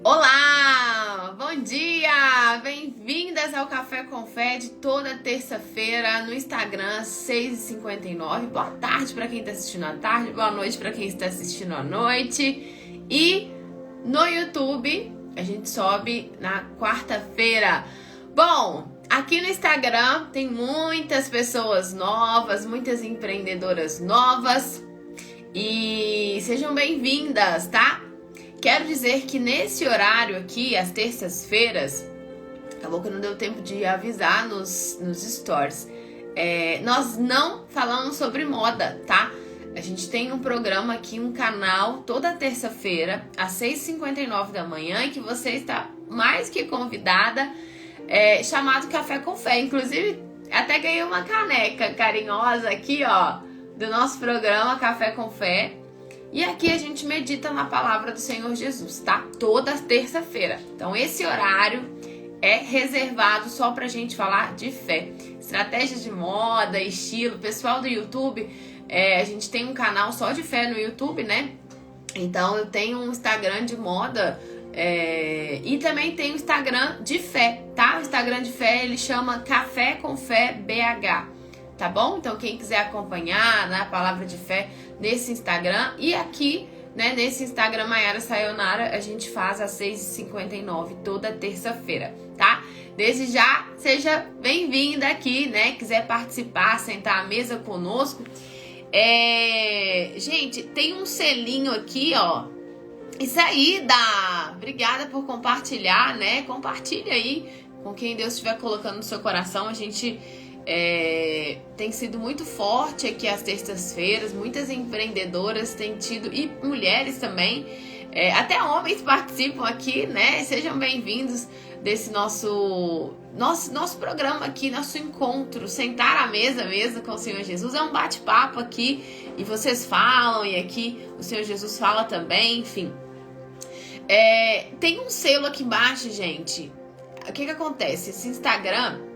Olá, bom dia! Bem-vindas ao Café com Fé de toda terça-feira no Instagram, 6h59. Boa tarde para quem está assistindo à tarde, boa noite para quem está assistindo à noite. E no YouTube, a gente sobe na quarta-feira. Bom, aqui no Instagram tem muitas pessoas novas, muitas empreendedoras novas. E sejam bem-vindas, tá? Quero dizer que nesse horário aqui, às terças-feiras, acabou que não deu tempo de avisar nos stories, nós não falamos sobre moda, tá? A gente tem um programa aqui, um canal, toda terça-feira, às 6h59 da manhã, e que você está mais que convidada, chamado Café com Fé. Inclusive, até ganhei uma caneca carinhosa aqui, ó, do nosso programa Café com Fé. E aqui a gente medita na palavra do Senhor Jesus, tá? Toda terça-feira. Então esse horário é reservado só pra gente falar de fé. Estratégias de moda, estilo. Pessoal do YouTube, a gente tem um canal só de fé no YouTube, né? Então eu tenho um Instagram de moda e também tem um Instagram de fé, tá? O Instagram de fé, ele chama Café com Fé BH. Tá bom? Então quem quiser acompanhar, né, a palavra de fé nesse Instagram e aqui, né, nesse Instagram Maiara Sayonara, a gente faz às 6h59 toda terça-feira, tá? Desde já, seja bem-vinda aqui, né? Quiser participar, sentar à mesa conosco. Gente, tem um selinho aqui, ó. Isso aí, obrigada por compartilhar, né? Compartilha aí com quem Deus estiver colocando no seu coração. A gente tem sido muito forte aqui às terças-feiras, muitas empreendedoras têm tido, e mulheres também, até homens participam aqui, né? Sejam bem-vindos desse nosso programa aqui, nosso encontro, sentar à mesa mesmo com o Senhor Jesus. É um bate-papo aqui, e vocês falam, e aqui o Senhor Jesus fala também, enfim. Tem um selo aqui embaixo, gente. O que acontece? Esse Instagram,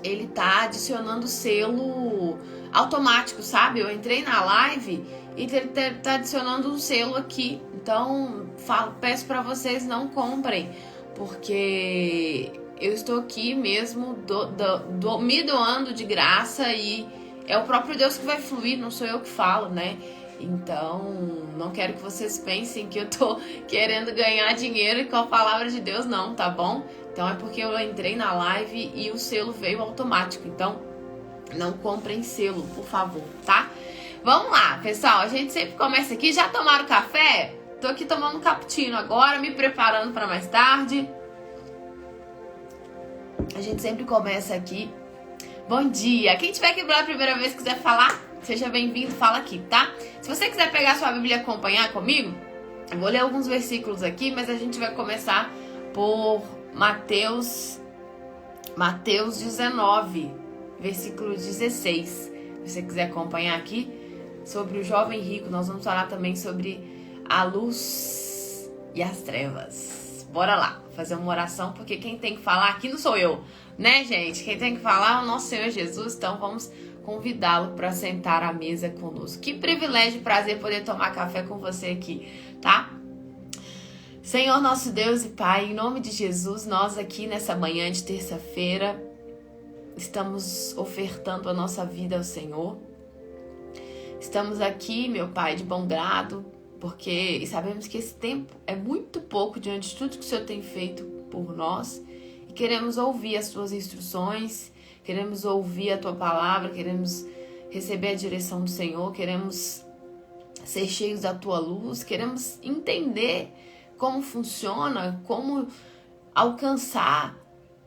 ele tá adicionando selo automático, sabe? Eu entrei na live e ele tá adicionando um selo aqui. Então, peço para vocês não comprem, porque eu estou aqui mesmo me doando de graça, e é o próprio Deus que vai fluir, não sou eu que falo, né? Então, não quero que vocês pensem que eu tô querendo ganhar dinheiro com a palavra de Deus, não, tá bom? Então é porque eu entrei na live e o selo veio automático. Então, não comprem selo, por favor, tá? Vamos lá, pessoal. A gente sempre começa aqui. Já tomaram café? Tô aqui tomando um cappuccino agora, me preparando para mais tarde. A gente sempre começa aqui. Bom dia. Quem tiver aqui pela primeira vez e quiser falar, seja bem-vindo, fala aqui, tá? Se você quiser pegar sua Bíblia e acompanhar comigo, eu vou ler alguns versículos aqui, mas a gente vai começar por Mateus 19, versículo 16. Se você quiser acompanhar aqui, sobre o jovem rico, nós vamos falar também sobre a luz e as trevas. Bora lá, fazer uma oração, porque quem tem que falar aqui não sou eu, né, gente? Quem tem que falar é o nosso Senhor Jesus, então vamos convidá-lo para sentar à mesa conosco. Que privilégio e prazer poder tomar café com você aqui, tá? Senhor nosso Deus e Pai, em nome de Jesus, nós aqui nessa manhã de terça-feira estamos ofertando a nossa vida ao Senhor. Estamos aqui, meu Pai, de bom grado, porque sabemos que esse tempo é muito pouco diante de tudo que o Senhor tem feito por nós, e queremos ouvir as Tuas instruções, queremos ouvir a Tua palavra, queremos receber a direção do Senhor, queremos ser cheios da Tua luz, queremos entender como funciona, como alcançar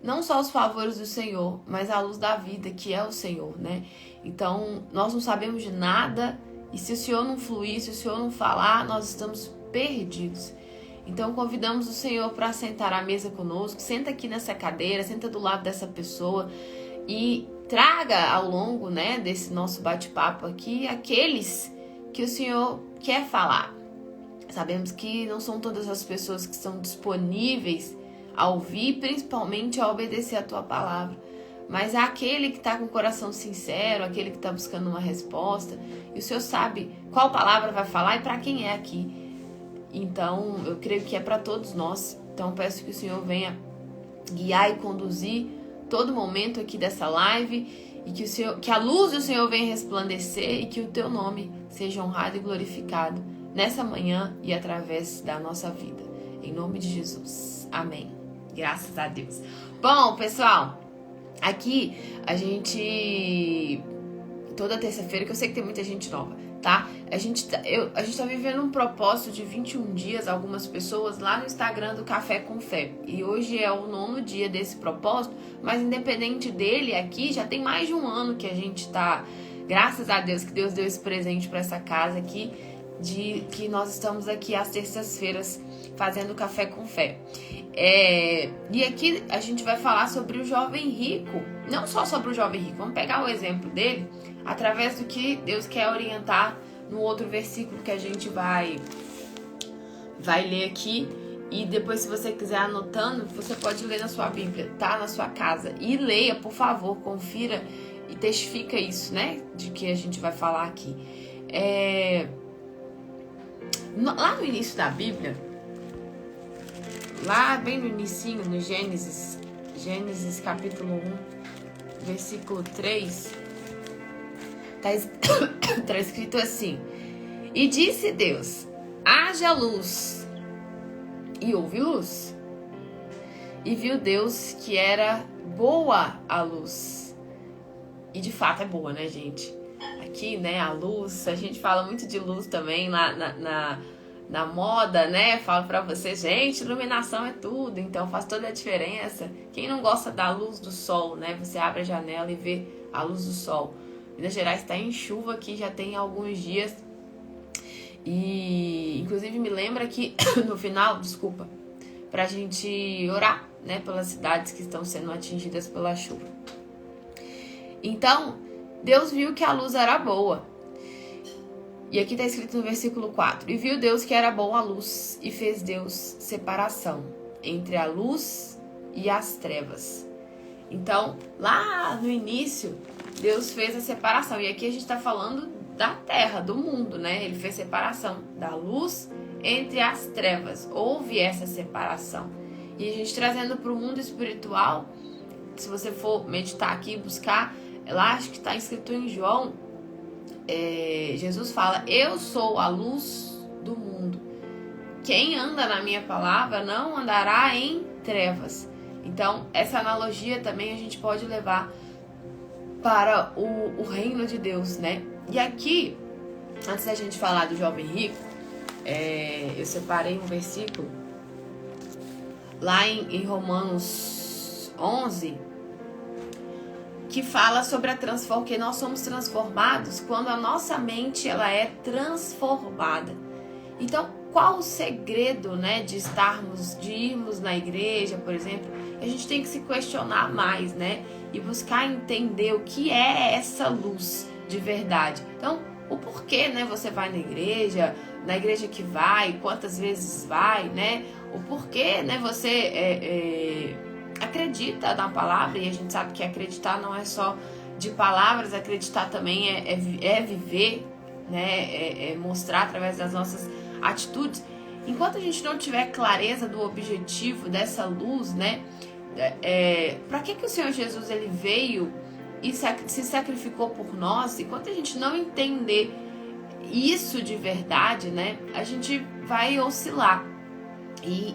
não só os favores do Senhor, mas a luz da vida, que é o Senhor, né? Então, nós não sabemos de nada, e se o Senhor não fluir, se o Senhor não falar, nós estamos perdidos. Então, convidamos o Senhor para sentar à mesa conosco. Senta aqui nessa cadeira, senta do lado dessa pessoa e traga ao longo, né, desse nosso bate-papo aqui aqueles que o Senhor quer falar. Sabemos que não são todas as pessoas que estão disponíveis a ouvir, principalmente a obedecer a Tua palavra. Mas é aquele que está com o coração sincero, aquele que está buscando uma resposta. E o Senhor sabe qual palavra vai falar e para quem é aqui. Então, eu creio que é para todos nós. Então, peço que o Senhor venha guiar e conduzir todo momento aqui dessa live e que a luz do Senhor venha resplandecer e que o teu nome seja honrado e glorificado nessa manhã e através da nossa vida. Em nome de Jesus. Amém. Graças a Deus. Bom, pessoal, aqui a gente... Toda terça-feira, que eu sei que tem muita gente nova, tá? A gente tá vivendo um propósito de 21 dias, algumas pessoas, lá no Instagram do Café com Fé. E hoje é o 9º dia desse propósito, mas independente dele, aqui já tem mais de um ano que a gente tá... Graças a Deus que Deus deu esse presente para essa casa aqui, de que nós estamos aqui às terças-feiras fazendo Café com Fé. E aqui a gente vai falar sobre o jovem rico. Não só sobre o jovem rico, vamos pegar o exemplo dele através do que Deus quer orientar no outro versículo que a gente vai ler aqui. E depois, se você quiser anotando, você pode ler na sua Bíblia, tá? Na sua casa. E leia, por favor, confira e testifica isso, né? De que a gente vai falar aqui. Lá no início da Bíblia, lá bem no inicinho, no Gênesis capítulo 1, versículo 3, tá escrito assim: E disse Deus, haja luz, e houve luz. E viu Deus que era boa a luz. E de fato é boa, né, gente? Aqui, né, a luz, a gente fala muito de luz também lá na moda, né? Falo pra vocês, gente, iluminação é tudo, então faz toda a diferença. Quem não gosta da luz do sol, né? Você abre a janela e vê a luz do sol. Minas Gerais está em chuva aqui, já tem alguns dias. E, inclusive, me lembra que no final, pra gente orar, né? Pelas cidades que estão sendo atingidas pela chuva. Então, Deus viu que a luz era boa. E aqui está escrito no versículo 4. E viu Deus que era boa a luz, e fez Deus separação entre a luz e as trevas. Então, lá no início, Deus fez a separação. E aqui a gente está falando da terra, do mundo, né? Ele fez separação da luz entre as trevas. Houve essa separação. E a gente trazendo para o mundo espiritual, se você for meditar aqui e buscar, lá acho que está escrito em João, Jesus fala, eu sou a luz do mundo. Quem anda na minha palavra não andará em trevas. Então, essa analogia também a gente pode levar para o reino de Deus, né? E aqui, antes da gente falar do jovem rico, eu separei um versículo lá em Romanos 11, que fala sobre a transformação, que nós somos transformados quando a nossa mente ela é transformada. Então, qual o segredo, né, de irmos na igreja, por exemplo? A gente tem que se questionar mais, né, e buscar entender o que é essa luz de verdade. Então, o porquê, né, você vai na igreja que vai, quantas vezes vai, né, o porquê, né, você acredita na palavra, e a gente sabe que acreditar não é só de palavras, acreditar também é viver, né, é mostrar através das nossas atitudes. Enquanto a gente não tiver clareza do objetivo dessa luz, né, para que o Senhor Jesus ele veio e se sacrificou por nós, enquanto a gente não entender isso de verdade, né, a gente vai oscilar. E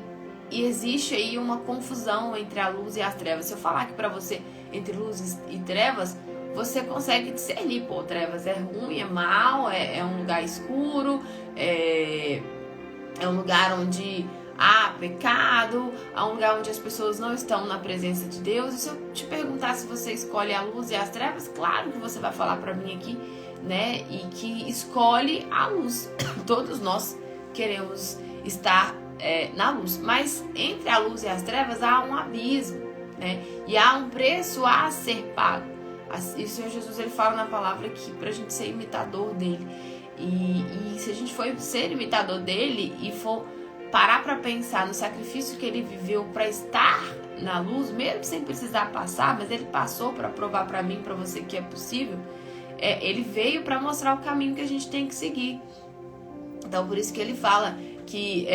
existe aí uma confusão entre a luz e as trevas. Se eu falar aqui pra você entre luz e trevas, você consegue discernir, pô, trevas é ruim, é mal, é um lugar escuro, é um lugar onde há pecado, é um lugar onde as pessoas não estão na presença de Deus. E se eu te perguntar se você escolhe a luz e as trevas, claro que você vai falar pra mim aqui, né, e que escolhe a luz. Todos nós queremos estar na luz, mas entre a luz e as trevas há um abismo, né? E há um preço a ser pago. E o Senhor Jesus ele fala na palavra aqui pra gente ser imitador dele. E se a gente for ser imitador dele e for parar pra pensar no sacrifício que ele viveu pra estar na luz, mesmo sem precisar passar, mas ele passou pra provar pra mim, pra você que é possível, ele veio pra mostrar o caminho que a gente tem que seguir. Então por isso que ele fala que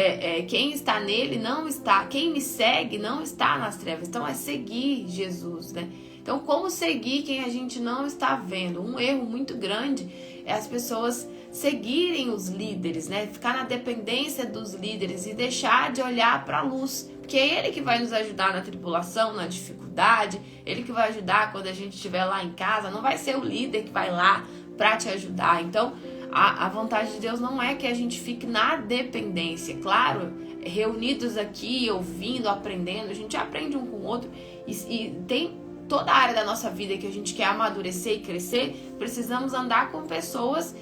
quem está nele não está, quem me segue não está nas trevas. Então é seguir Jesus, né? Então como seguir quem a gente não está vendo? Um erro muito grande é as pessoas seguirem os líderes, né? Ficar na dependência dos líderes e deixar de olhar para a luz, porque é ele que vai nos ajudar na tribulação, na dificuldade, ele que vai ajudar quando a gente estiver lá em casa, não vai ser o líder que vai lá para te ajudar. Então a vontade de Deus não é que a gente fique na dependência. Claro, reunidos aqui, ouvindo, aprendendo, a gente aprende um com o outro e tem toda a área da nossa vida que a gente quer amadurecer e crescer, precisamos andar com pessoas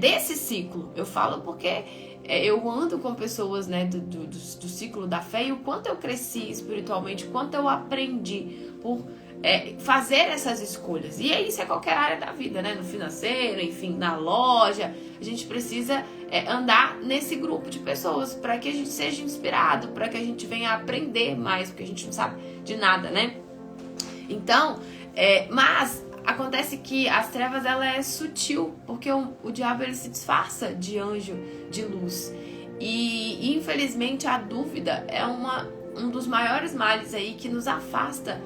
desse ciclo. Eu falo porque eu ando com pessoas, né, do ciclo da fé, e o quanto eu cresci espiritualmente, o quanto eu aprendi por fazer essas escolhas. E isso é qualquer área da vida, né? No financeiro, enfim, na loja. A gente precisa andar nesse grupo de pessoas para que a gente seja inspirado, para que a gente venha aprender mais, porque a gente não sabe de nada, né? Então, mas acontece que as trevas, ela é sutil, porque o diabo, ele se disfarça de anjo de luz. E infelizmente a dúvida é um dos maiores males aí que nos afasta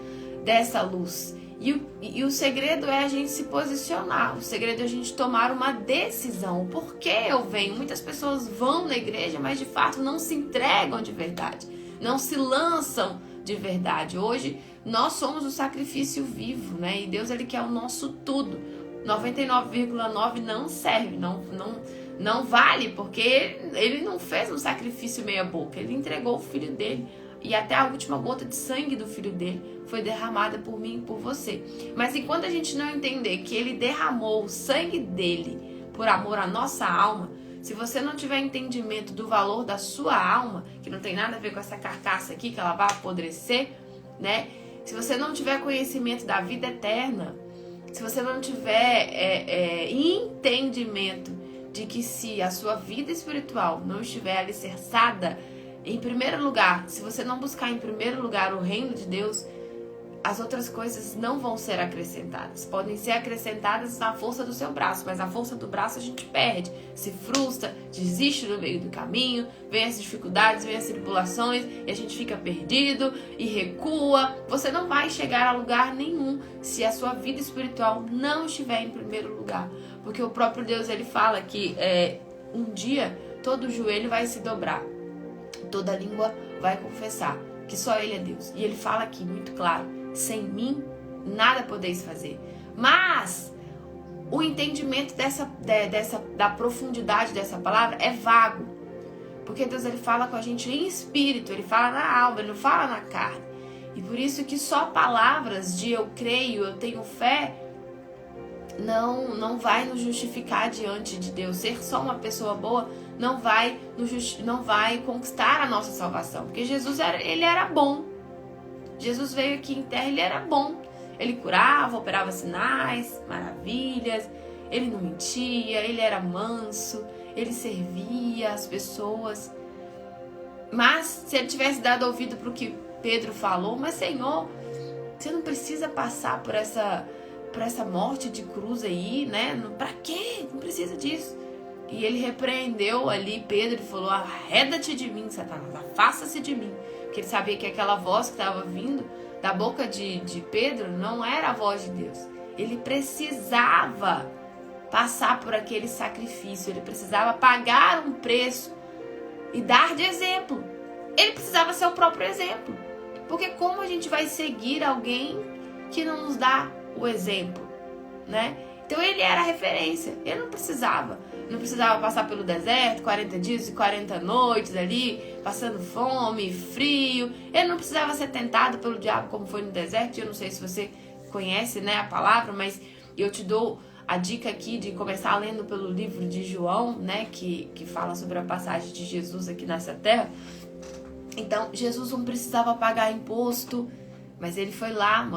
dessa luz. E o segredo é a gente se posicionar, o segredo é a gente tomar uma decisão. Por que eu venho? Muitas pessoas vão na igreja, mas de fato não se entregam de verdade, não se lançam de verdade. Hoje nós somos o sacrifício vivo, né? E Deus, ele quer o nosso tudo. 99,9 não serve, não vale, porque ele não fez um sacrifício meia boca, ele entregou o filho dele. E até a última gota de sangue do filho dele foi derramada por mim e por você. Mas enquanto a gente não entender que ele derramou o sangue dele por amor à nossa alma, se você não tiver entendimento do valor da sua alma, que não tem nada a ver com essa carcaça aqui, que ela vai apodrecer, né? Se você não tiver conhecimento da vida eterna, se você não tiver entendimento de que se a sua vida espiritual não estiver alicerçada, em primeiro lugar, se você não buscar em primeiro lugar o reino de Deus, as outras coisas não vão ser acrescentadas. Podem ser acrescentadas na força do seu braço, mas a força do braço a gente perde, se frustra, desiste no meio do caminho, vem as dificuldades, vem as tribulações, e a gente fica perdido e recua. Você não vai chegar a lugar nenhum se a sua vida espiritual não estiver em primeiro lugar. Porque o próprio Deus, ele fala que um dia todo joelho vai se dobrar, toda língua vai confessar que só Ele é Deus. E Ele fala aqui muito claro: sem mim nada podeis fazer. Mas o entendimento da profundidade dessa palavra é vago, porque Deus, ele fala com a gente em espírito, ele fala na alma, ele não fala na carne. E por isso que só palavras de eu creio, eu tenho fé, não vai nos justificar diante de Deus. Ser só uma pessoa boa não vai conquistar a nossa salvação, porque Jesus ele era bom. Jesus veio aqui em terra, ele era bom. Ele curava, operava sinais, maravilhas, ele não mentia, ele era manso, ele servia as pessoas. Mas se ele tivesse dado ouvido para o que Pedro falou: mas Senhor, você não precisa passar por essa morte de cruz aí, né? Pra quê? Não precisa disso. E ele repreendeu ali Pedro e falou: arreda-te de mim, Satanás, afasta-se de mim. Porque ele sabia que aquela voz que estava vindo da boca de Pedro não era a voz de Deus. Ele precisava passar por aquele sacrifício, ele precisava pagar um preço e dar de exemplo. Ele precisava ser o próprio exemplo. Porque como a gente vai seguir alguém que não nos dá o exemplo, né? Então ele era a referência, ele não precisava passar pelo deserto, 40 dias e 40 noites ali, passando fome, frio. Ele não precisava ser tentado pelo diabo como foi no deserto. Eu não sei se você conhece, né, a palavra, mas eu te dou a dica aqui de começar lendo pelo livro de João, né, que fala sobre a passagem de Jesus aqui nessa terra. Então, Jesus não precisava pagar imposto, mas ele foi lá,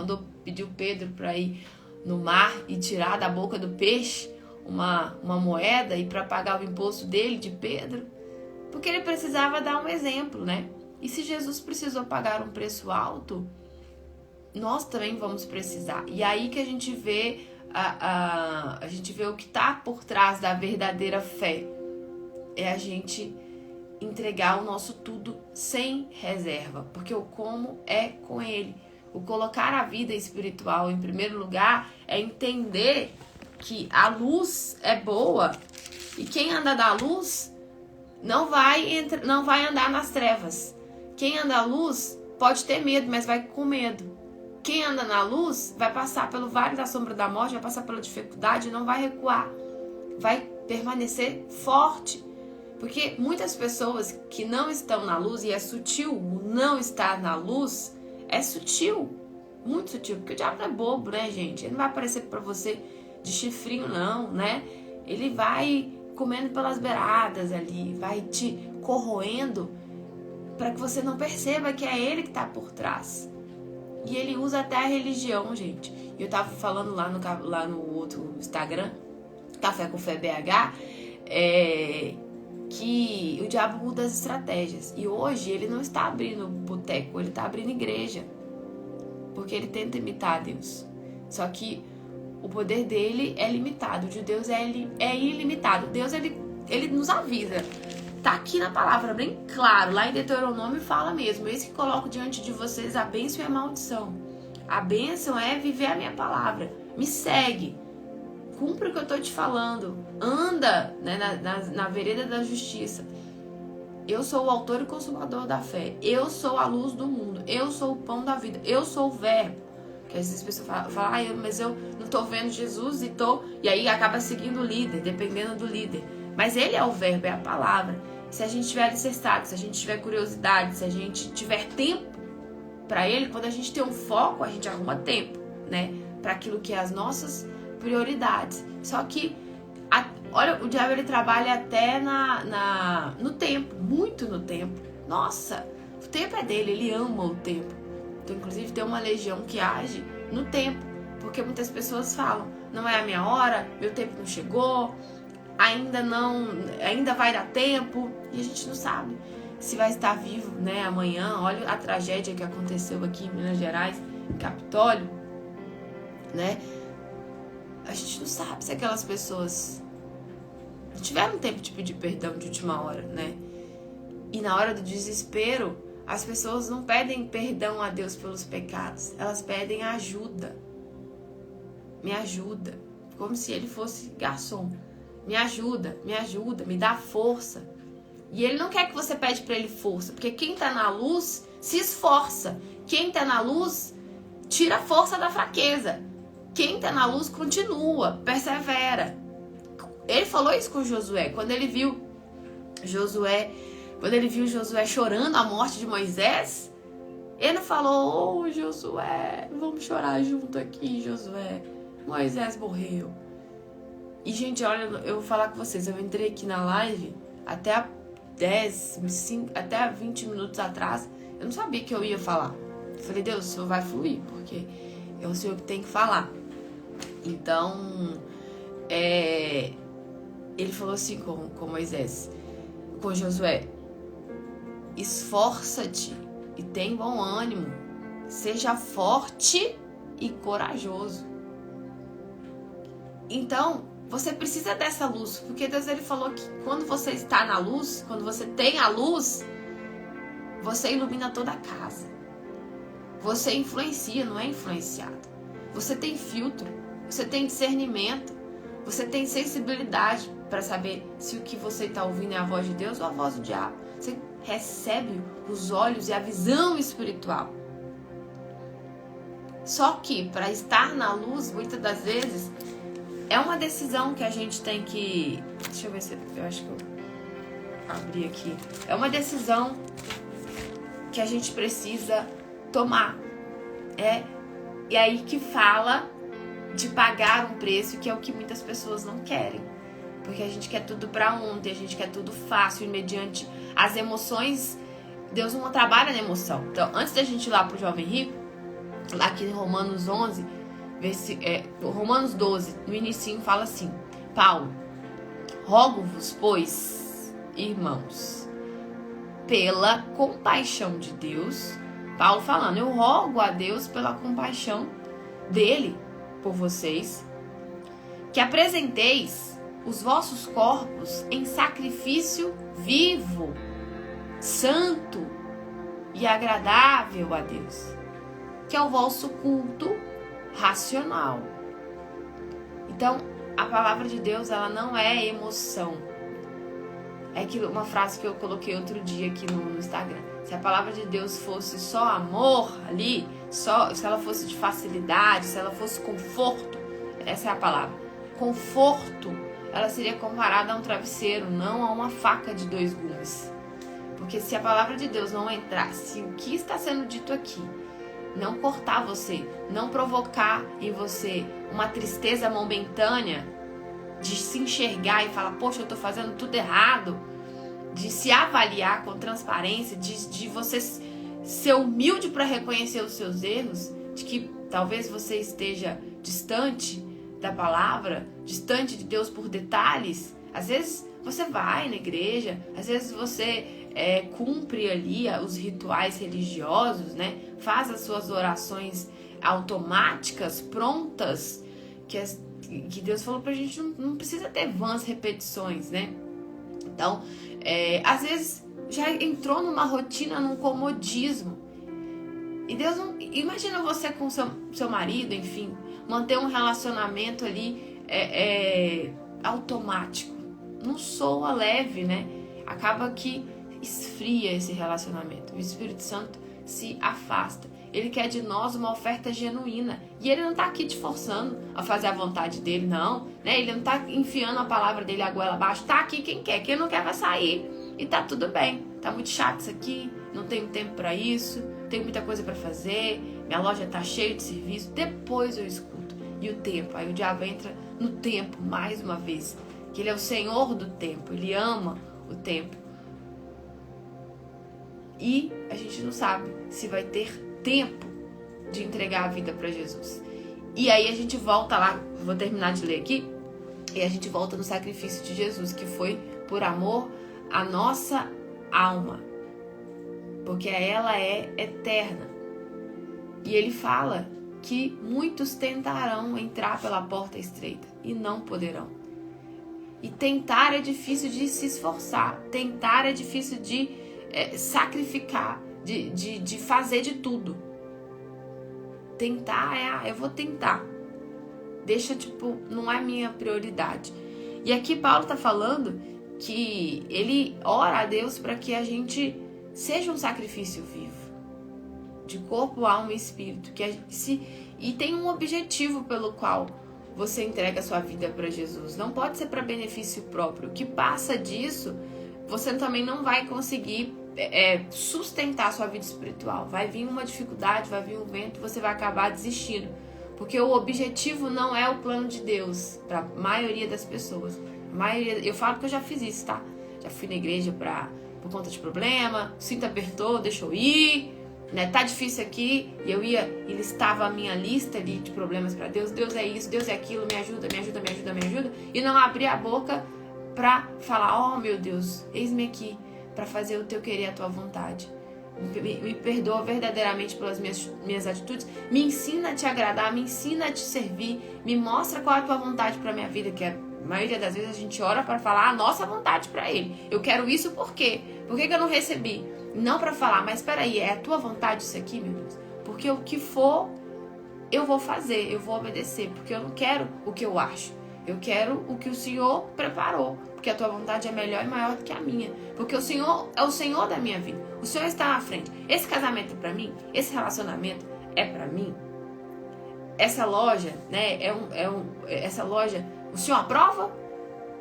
pediu Pedro para ir no mar e tirar da boca do peixe uma moeda e para pagar o imposto dele, de Pedro, porque ele precisava dar um exemplo, né? E se Jesus precisou pagar um preço alto, nós também vamos precisar. E aí que a gente vê o que está por trás da verdadeira fé. É a gente entregar o nosso tudo sem reserva, porque o como é com Ele. O colocar a vida espiritual em primeiro lugar é entender que a luz é boa e quem anda da luz não vai andar nas trevas. Quem anda à luz pode ter medo, mas vai com medo. Quem anda na luz vai passar pelo vale da sombra da morte, vai passar pela dificuldade e não vai recuar. Vai permanecer forte. Porque muitas pessoas que não estão na luz, e é sutil, o não estar na luz é sutil, muito sutil, porque o diabo não é bobo, né, gente? Ele não vai aparecer pra você de chifrinho, não, né? Ele vai comendo pelas beiradas ali, vai te corroendo para que você não perceba que é ele que tá por trás. E ele usa até a religião, gente. Eu tava falando lá no outro Instagram, Café com Fé BH, que o diabo muda as estratégias. E hoje ele não está abrindo boteco, ele está abrindo igreja. Porque ele tenta imitar Deus. Só que o poder dele é limitado, o de Deus é ilimitado. Deus, ele nos avisa. Tá aqui na palavra, bem claro, lá em Deuteronômio fala mesmo: eis que coloco diante de vocês a bênção e a maldição. A bênção é viver a minha palavra. Me segue. Cumpre o que eu tô te falando. Anda, né, na vereda da justiça. Eu sou o autor e consumador da fé. Eu sou a luz do mundo. Eu sou o pão da vida. Eu sou o verbo. Que às vezes as pessoas falam, mas eu não tô vendo Jesus e aí acaba seguindo o líder, dependendo do líder. Mas ele é o verbo, é a palavra. Se a gente tiver alicerçado, se a gente tiver curiosidade, se a gente tiver tempo para ele, quando a gente tem um foco, a gente arruma tempo, né? Para aquilo que é as nossas prioridades. Só que, olha, o diabo ele trabalha até no tempo, muito no tempo. Nossa, o tempo é dele, ele ama o tempo. Então, inclusive, tem uma legião que age no tempo, porque muitas pessoas falam, não é a minha hora, meu tempo não chegou, ainda vai dar tempo, e a gente não sabe se vai estar vivo, né, amanhã. Olha a tragédia que aconteceu aqui em Minas Gerais, em Capitólio, né? A gente não sabe se aquelas pessoas não tiveram tempo de pedir perdão de última hora, né? E na hora do desespero, as pessoas não pedem perdão a Deus pelos pecados, elas pedem ajuda. Me ajuda. Como se ele fosse garçom. Me ajuda, me dá força. E ele não quer que você pede para ele força, porque quem tá na luz se esforça. Quem tá na luz tira a força da fraqueza. Quem tá na luz continua, persevera. Ele falou isso com Josué, quando ele viu Josué chorando a morte de Moisés. Ele não falou, ô Josué, vamos chorar junto aqui, Josué. Moisés morreu. E, gente, olha, eu vou falar com vocês, eu entrei aqui na live até 20 minutos atrás, eu não sabia que eu ia falar. Eu falei, Deus, o Senhor vai fluir, porque é o Senhor que tem que falar. Então, ele falou assim com Moisés, com Josué: esforça-te e tem bom ânimo, seja forte e corajoso. Então, você precisa dessa luz, porque Deus ele falou que quando você está na luz, quando você tem a luz, você ilumina toda a casa. Você influencia, não é influenciado. Você tem filtro, você tem discernimento, você tem sensibilidade para saber se o que você está ouvindo é a voz de Deus ou a voz do diabo. Você recebe os olhos e a visão espiritual. Só que para estar na luz, muitas das vezes, é uma decisão que a gente tem que... Deixa eu ver se eu acho que eu abri aqui. É uma decisão que a gente precisa tomar. E aí que fala de pagar um preço, que é o que muitas pessoas não querem. Porque a gente quer tudo pra ontem, a gente quer tudo fácil, mediante as emoções. Deus não trabalha na emoção. Então, antes da gente ir lá pro Jovem Rico, lá aqui em Romanos 11, Romanos 12, no inicinho fala assim: Paulo, rogo-vos, pois, irmãos, pela compaixão de Deus. Paulo falando, eu rogo a Deus pela compaixão dele por vocês, que apresenteis os vossos corpos em sacrifício vivo, santo e agradável a Deus, que é o vosso culto racional. Então, a palavra de Deus, ela não é emoção. É aquilo, uma frase que eu coloquei outro dia aqui no Instagram. Se a palavra de Deus fosse só amor ali, se ela fosse de facilidade, se ela fosse conforto, essa é a palavra. Conforto, ela seria comparada a um travesseiro, não a uma faca de 2 gumes. Porque se a palavra de Deus não entrar, se o que está sendo dito aqui não cortar você, não provocar em você uma tristeza momentânea de se enxergar e falar, poxa, eu estou fazendo tudo errado, de se avaliar com transparência, de você ser humilde para reconhecer os seus erros, de que talvez você esteja distante da palavra, distante de Deus por detalhes. Às vezes você vai na igreja, às vezes você cumpre ali os rituais religiosos, né? Faz as suas orações automáticas, prontas, que Deus falou pra gente não precisa ter vãs repetições, né? Então, às vezes já entrou numa rotina, num comodismo. E Deus não... Imagina você com seu marido, enfim, manter um relacionamento ali automático. Não soa leve, né? Acaba que esfria esse relacionamento. O Espírito Santo se afasta. Ele quer de nós uma oferta genuína. E ele não está aqui te forçando a fazer a vontade dele, não. Né? Ele não está enfiando a palavra dele a goela abaixo. Tá aqui quem quer. Quem não quer vai sair. E tá tudo bem. Tá muito chato isso aqui. Não tenho tempo para isso. Tenho muita coisa para fazer. Minha loja tá cheia de serviço. Depois eu escuto. E o tempo. Aí o diabo entra no tempo mais uma vez. Que ele é o Senhor do tempo. Ele ama o tempo. E a gente não sabe se vai ter tempo de entregar a vida para Jesus. E aí a gente volta lá, vou terminar de ler aqui, e a gente volta no sacrifício de Jesus, que foi por amor à nossa alma, porque ela é eterna. E ele fala que muitos tentarão entrar pela porta estreita e não poderão. E tentar é difícil de se esforçar, tentar é difícil de sacrificar, de fazer de tudo. Tentar eu vou tentar. Deixa, não é minha prioridade. E aqui Paulo tá falando que ele ora a Deus para que a gente seja um sacrifício vivo, de corpo, alma e espírito, e tem um objetivo pelo qual você entrega a sua vida para Jesus. Não pode ser para benefício próprio. O que passa disso, você também não vai conseguir sustentar a sua vida espiritual. Vai vir uma dificuldade, vai vir um vento, você vai acabar desistindo. Porque o objetivo não é o plano de Deus para a maioria das pessoas. Eu falo que eu já fiz isso, tá? Já fui na igreja por conta de problema, o cinto apertou, deixa eu ir, né? Tá difícil aqui, e eu ia e listava a minha lista ali de problemas para Deus. Deus é isso, Deus é aquilo, me ajuda, me ajuda, me ajuda, me ajuda. E não abria a boca para falar, oh meu Deus, eis-me aqui para fazer o teu querer, a tua vontade. Me perdoa verdadeiramente pelas minhas atitudes. Me ensina a te agradar, me ensina a te servir. Me mostra qual é a tua vontade para minha vida, que a maioria das vezes a gente ora para falar a nossa vontade para Ele. Eu quero isso por quê? Por que eu não recebi? Não para falar, mas espera aí, é a tua vontade isso aqui, meu Deus? Porque o que for, eu vou fazer, eu vou obedecer, porque eu não quero o que eu acho. Eu quero o que o Senhor preparou, porque a tua vontade é melhor e maior do que a minha. Porque o Senhor é o Senhor da minha vida. O Senhor está na frente. Esse casamento é pra mim? Esse relacionamento é pra mim? Essa loja, né? Essa loja, o Senhor aprova?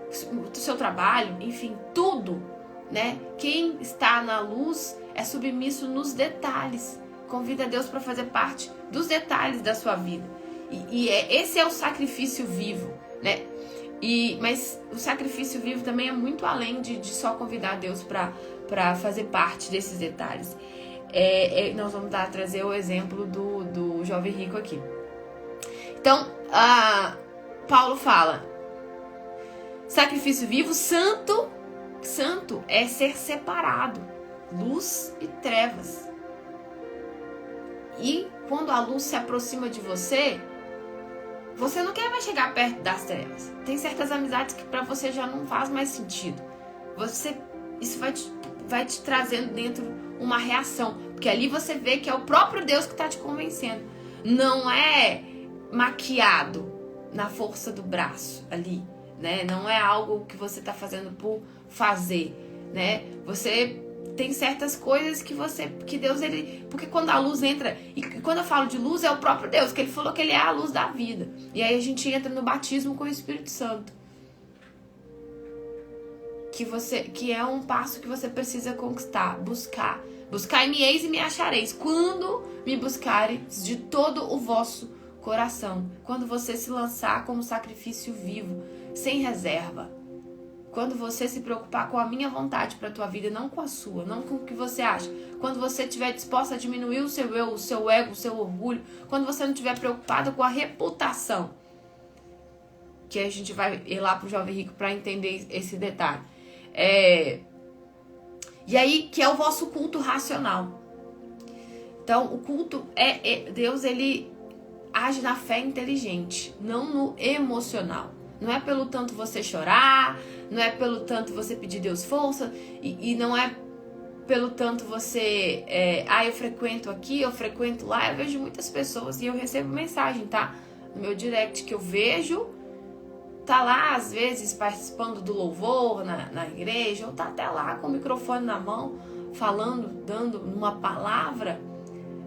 O seu trabalho, enfim, tudo, né? Quem está na luz é submisso nos detalhes. Convida Deus para fazer parte dos detalhes da sua vida. Esse é o sacrifício vivo, né? Mas o sacrifício vivo também é muito além de só convidar Deus para fazer parte desses detalhes. Nós vamos trazer o exemplo do jovem rico aqui. Então, Paulo fala, sacrifício vivo, santo é ser separado, luz e trevas. E quando a luz se aproxima de você, você não quer mais chegar perto das trevas. Tem certas amizades que para você já não faz mais sentido. Isso vai vai te trazendo dentro uma reação. Porque ali você vê que é o próprio Deus que está te convencendo. Não é maquiado na força do braço ali, né? Não é algo que você está fazendo por fazer, né? Você tem certas coisas que Deus, ele... Porque quando a luz entra... E quando eu falo de luz, é o próprio Deus, que ele falou que ele é a luz da vida. E aí a gente entra no batismo com o Espírito Santo. Que é um passo que você precisa conquistar, buscar. Buscai-me-eis e me achareis, quando me buscareis de todo o vosso coração. Quando você se lançar como sacrifício vivo, sem reserva. Quando você se preocupar com a minha vontade para a tua vida, não com a sua, não com o que você acha. Quando você estiver disposta a diminuir o seu eu, o seu ego, o seu orgulho. Quando você não estiver preocupada com a reputação. Que a gente vai ir lá pro Jovem Rico para entender esse detalhe. E aí, que é o vosso culto racional. Então, o culto Deus, ele age na fé inteligente, não no emocional. Não é pelo tanto você chorar, não é pelo tanto você pedir Deus força, e não é pelo tanto você... eu frequento aqui, eu frequento lá. Eu vejo muitas pessoas e eu recebo mensagem, tá? No meu direct, que eu vejo... Tá lá, às vezes, participando do louvor na igreja, ou tá até lá com o microfone na mão, falando, dando uma palavra,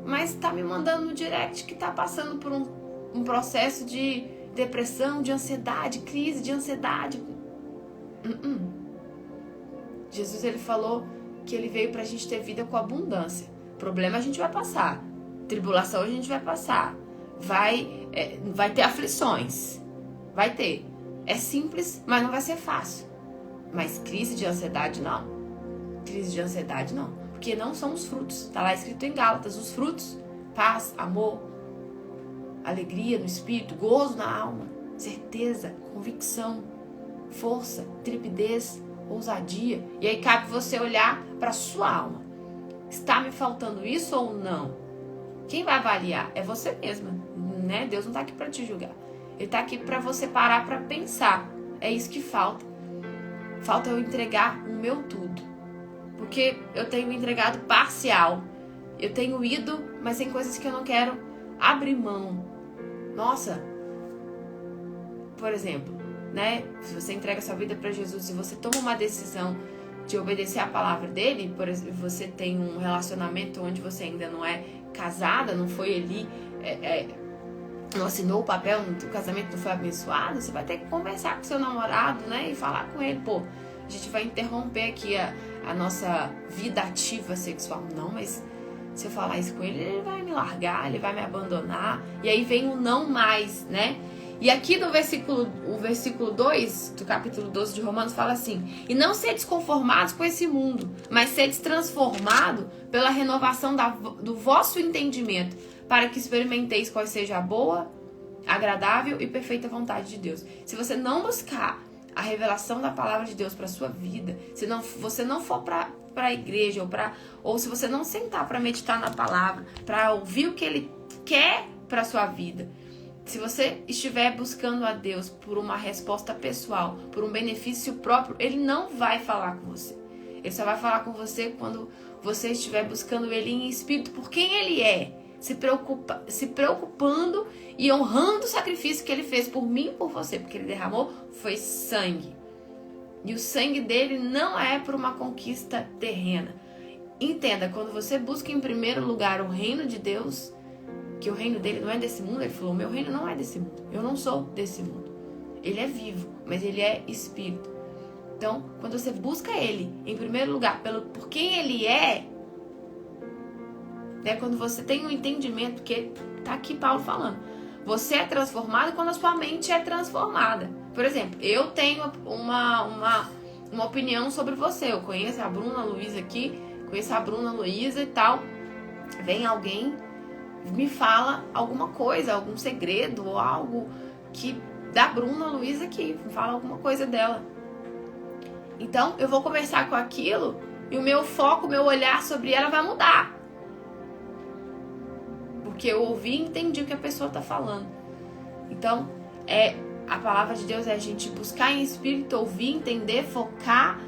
mas tá me mandando no direct que tá passando por um processo de depressão, de ansiedade, crise de ansiedade. Jesus, ele falou que ele veio pra gente ter vida com abundância. Problema a gente vai passar, tribulação a gente vai passar, vai ter aflições, vai ter. É simples, mas não vai ser fácil. Mas crise de ansiedade, não. Crise de ansiedade, não. Porque não são os frutos. Está lá escrito em Gálatas, os frutos. Paz, amor, alegria no espírito, gozo na alma, certeza, convicção, força, intrepidez, ousadia. E aí cabe você olhar para a sua alma. Está me faltando isso ou não? Quem vai avaliar? É você mesma, né? Deus não está aqui para te julgar. Ele está aqui para você parar para pensar. É isso que falta. Falta eu entregar o meu tudo. Porque eu tenho entregado parcial. Eu tenho ido, mas tem coisas que eu não quero abrir mão. Nossa. Por exemplo, né? Se você entrega sua vida para Jesus e você toma uma decisão de obedecer a palavra dele, por exemplo, você tem um relacionamento onde você ainda não é casada, não foi ali... não assinou o papel, o casamento não foi abençoado, você vai ter que conversar com seu namorado, né? E falar com ele, pô, a gente vai interromper aqui a nossa vida ativa sexual. Não, mas se eu falar isso com ele, ele vai me largar, ele vai me abandonar. E aí vem o não mais, né? E aqui no versículo 2 do capítulo 12 de Romanos fala assim: e não sedes conformados com esse mundo, mas sedes transformados pela renovação do vosso entendimento, para que experimenteis qual seja a boa, agradável e perfeita vontade de Deus. Se você não buscar a revelação da palavra de Deus para sua vida, se você não for para a igreja, ou se você não sentar para meditar na palavra, para ouvir o que ele quer para sua vida, se você estiver buscando a Deus por uma resposta pessoal, por um benefício próprio, ele não vai falar com você. Ele só vai falar com você quando você estiver buscando ele em espírito por quem ele é. Se preocupando e honrando o sacrifício que ele fez por mim e por você, porque ele derramou foi sangue. E o sangue dele não é por uma conquista terrena. Entenda, quando você busca em primeiro lugar o reino de Deus, que o reino dele não é desse mundo, ele falou, meu reino não é desse mundo, eu não sou desse mundo. Ele é vivo, mas ele é espírito. Então, quando você busca ele em primeiro lugar por quem ele é, quando você tem um entendimento, que tá aqui Paulo falando, você é transformado quando a sua mente é transformada. Por exemplo, eu tenho uma opinião sobre você, eu conheço a Bruna Luiza aqui, conheço a Bruna Luiza e tal, vem alguém, me fala alguma coisa, algum segredo ou algo que da Bruna Luiza aqui, me fala alguma coisa dela. Então, eu vou conversar com aquilo e o meu foco, o meu olhar sobre ela vai mudar. Porque eu ouvi e entendi o que a pessoa está falando. Então, a palavra de Deus é a gente buscar em espírito, ouvir, entender, focar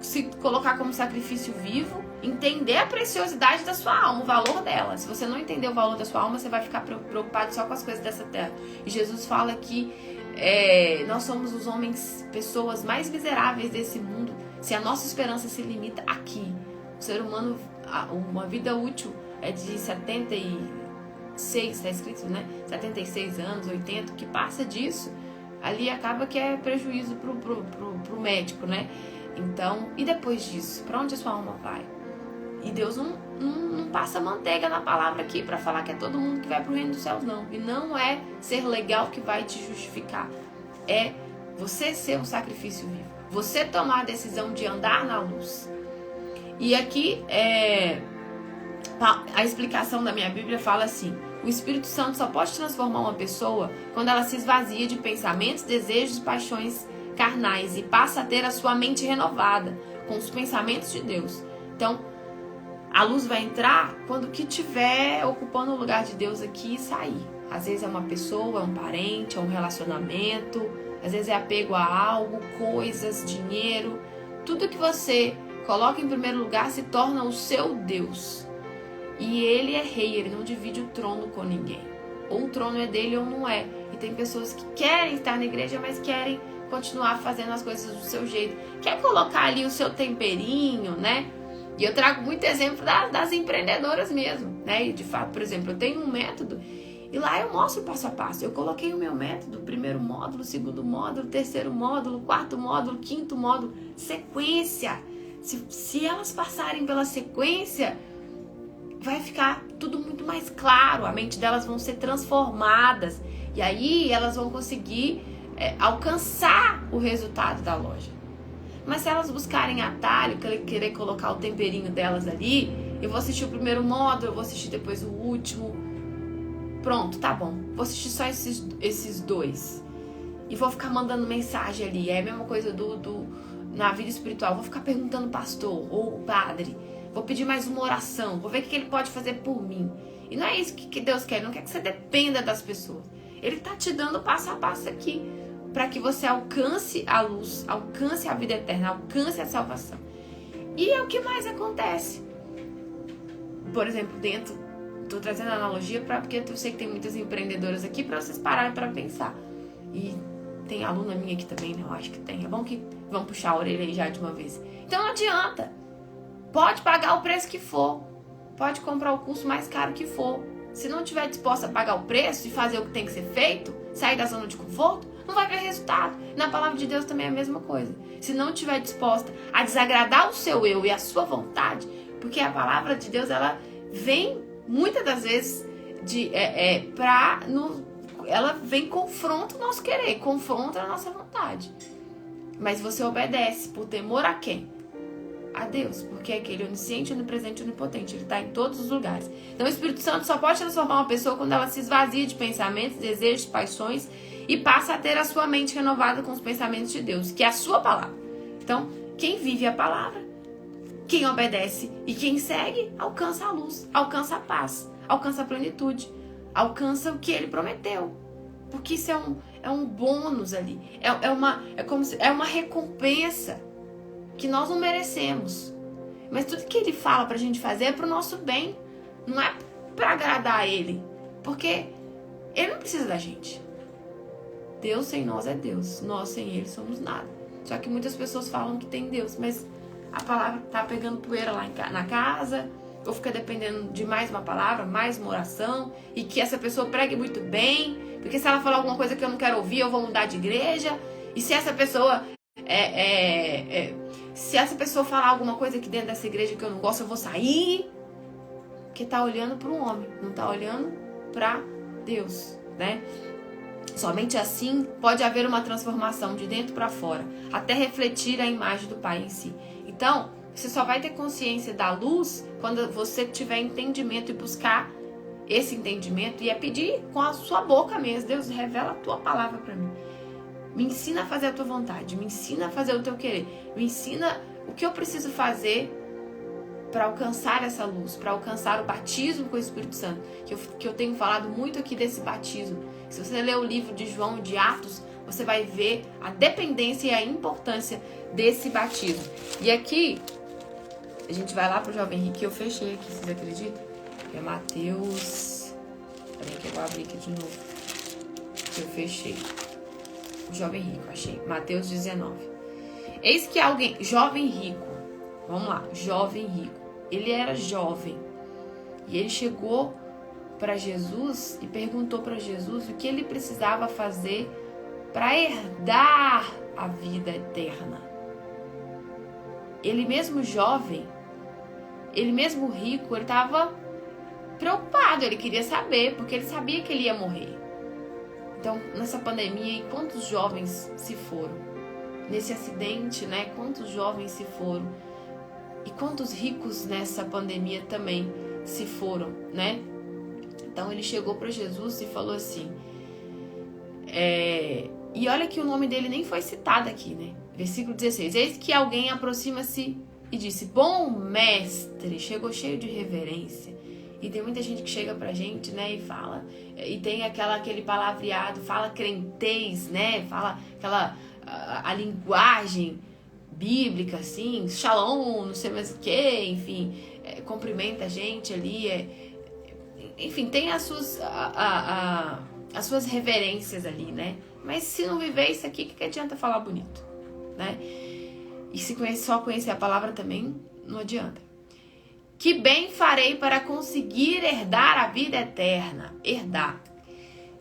se colocar como sacrifício vivo, entender a preciosidade da sua alma, o valor dela. Se você não entender o valor da sua alma, você vai ficar preocupado só com as coisas dessa terra. E Jesus fala que nós somos os homens, pessoas mais miseráveis desse mundo, se a nossa esperança se limita aqui. O ser humano, uma vida útil é de 76, está escrito, né? 76 anos, 80, que passa disso, ali acaba que é prejuízo pro médico, né? Então, e depois disso, para onde a sua alma vai? E Deus não passa manteiga na palavra aqui para falar que é todo mundo que vai pro reino dos céus, não. E não é ser legal que vai te justificar. É você ser um sacrifício vivo. Você tomar a decisão de andar na luz. E aqui, a explicação da minha Bíblia fala assim: o Espírito Santo só pode transformar uma pessoa quando ela se esvazia de pensamentos, desejos e paixões carnais e passa a ter a sua mente renovada com os pensamentos de Deus. Então, a luz vai entrar quando o que estiver ocupando o lugar de Deus aqui sair. Às vezes é uma pessoa, é um parente, é um relacionamento, às vezes é apego a algo, coisas, dinheiro. Tudo que você coloca em primeiro lugar se torna o seu Deus. E ele é rei, ele não divide o trono com ninguém. Ou o trono é dele ou não é. E tem pessoas que querem estar na igreja, mas querem continuar fazendo as coisas do seu jeito. Quer colocar ali o seu temperinho, né? E eu trago muito exemplo das empreendedoras mesmo, né? E de fato, por exemplo, eu tenho um método e lá eu mostro passo a passo. Eu coloquei o meu método, primeiro módulo, segundo módulo, terceiro módulo, quarto módulo, quinto módulo, sequência. Se elas passarem pela sequência, vai ficar tudo muito mais claro. A mente delas vão ser transformadas. E aí elas vão conseguir alcançar o resultado da loja. Mas se elas buscarem atalho, querer colocar o temperinho delas ali, eu vou assistir o primeiro módulo, eu vou assistir depois o último. Pronto, tá bom. Vou assistir só esses dois. E vou ficar mandando mensagem ali. É a mesma coisa na vida espiritual. Vou ficar perguntando pastor ou padre. Vou pedir mais uma oração. Vou ver o que ele pode fazer por mim. E não é isso que Deus quer. Ele não quer que você dependa das pessoas. Ele tá te dando passo a passo aqui, para que você alcance a luz, alcance a vida eterna, alcance a salvação. E é o que mais acontece. Por exemplo, estou trazendo analogia porque eu sei que tem muitas empreendedoras aqui, para vocês pararem para pensar. E tem aluna minha aqui também, né? Eu acho que tem. É bom que vão puxar a orelha aí já de uma vez. Então não adianta. Pode pagar o preço que for. Pode comprar o curso mais caro que for. Se não estiver disposta a pagar o preço e fazer o que tem que ser feito, sair da zona de conforto, não vai ver resultado. Na palavra de Deus também é a mesma coisa. Se não estiver disposta a desagradar o seu eu e a sua vontade, porque a palavra de Deus, ela vem muitas das vezes ela vem confronta o nosso querer, confronta a nossa vontade. Mas você obedece por temor a quem? A Deus, porque é aquele onisciente, onipresente e onipotente. Ele está em todos os lugares. Então o Espírito Santo só pode transformar uma pessoa quando ela se esvazia de pensamentos, desejos, paixões e passa a ter a sua mente renovada com os pensamentos de Deus, que é a sua palavra. Então, quem vive a palavra, quem obedece e quem segue, alcança a luz, alcança a paz, alcança a plenitude, alcança o que ele prometeu. Porque isso é um bônus ali. É uma recompensa que nós não merecemos. Mas tudo que ele fala pra gente fazer é pro nosso bem. Não é pra agradar a ele. Porque ele não precisa da gente. Deus sem nós é Deus. Nós sem ele somos nada. Só que muitas pessoas falam que tem Deus, mas a palavra tá pegando poeira lá na casa, ou fica dependendo de mais uma palavra, mais uma oração, e que essa pessoa pregue muito bem, porque se ela falar alguma coisa que eu não quero ouvir, eu vou mudar de igreja. E se essa pessoa se essa pessoa falar alguma coisa aqui dentro dessa igreja que eu não gosto, eu vou sair. Porque tá olhando para o homem, não tá olhando para Deus, né? Somente assim pode haver uma transformação de dentro para fora, até refletir a imagem do Pai em si. Então, você só vai ter consciência da luz quando você tiver entendimento e buscar esse entendimento, e é pedir com a sua boca mesmo: Deus, revela a tua palavra para mim. Me ensina a fazer a tua vontade, me ensina a fazer o teu querer, me ensina o que eu preciso fazer para alcançar essa luz, para alcançar o batismo com o Espírito Santo, que eu tenho falado muito aqui desse batismo. Se você ler o livro de João, de Atos, você vai ver a dependência e a importância desse batismo. E aqui, a gente vai lá pro Jovem Rico, que eu fechei aqui, vocês acreditam? É Mateus... Peraí que eu vou abrir aqui de novo. Que eu fechei. O Jovem Rico, achei. Mateus 19. Eis que alguém... Jovem rico. Vamos lá. Jovem rico. Ele era jovem. E ele chegou para Jesus e perguntou para Jesus o que ele precisava fazer para herdar a vida eterna. Ele mesmo jovem, ele mesmo rico, ele estava preocupado, ele queria saber, porque ele sabia que ele ia morrer. Então, nessa pandemia, quantos jovens se foram? Nesse acidente, né? Quantos jovens se foram? E quantos ricos nessa pandemia também se foram, né? Então, ele chegou para Jesus e falou assim... E olha que o nome dele nem foi citado aqui, né? Versículo 16. Eis que alguém aproxima-se e disse: bom mestre, chegou cheio de reverência. E tem muita gente que chega pra gente, né, e fala, e tem aquele palavreado, fala crentez, né, fala aquela, a linguagem bíblica, assim, shalom, não sei mais o que, enfim, cumprimenta a gente ali, enfim, tem as suas reverências ali, né, mas se não viver isso aqui, o que adianta falar bonito, né, e se só conhecer a palavra também, não adianta. Que bem farei para conseguir herdar a vida eterna. Herdar.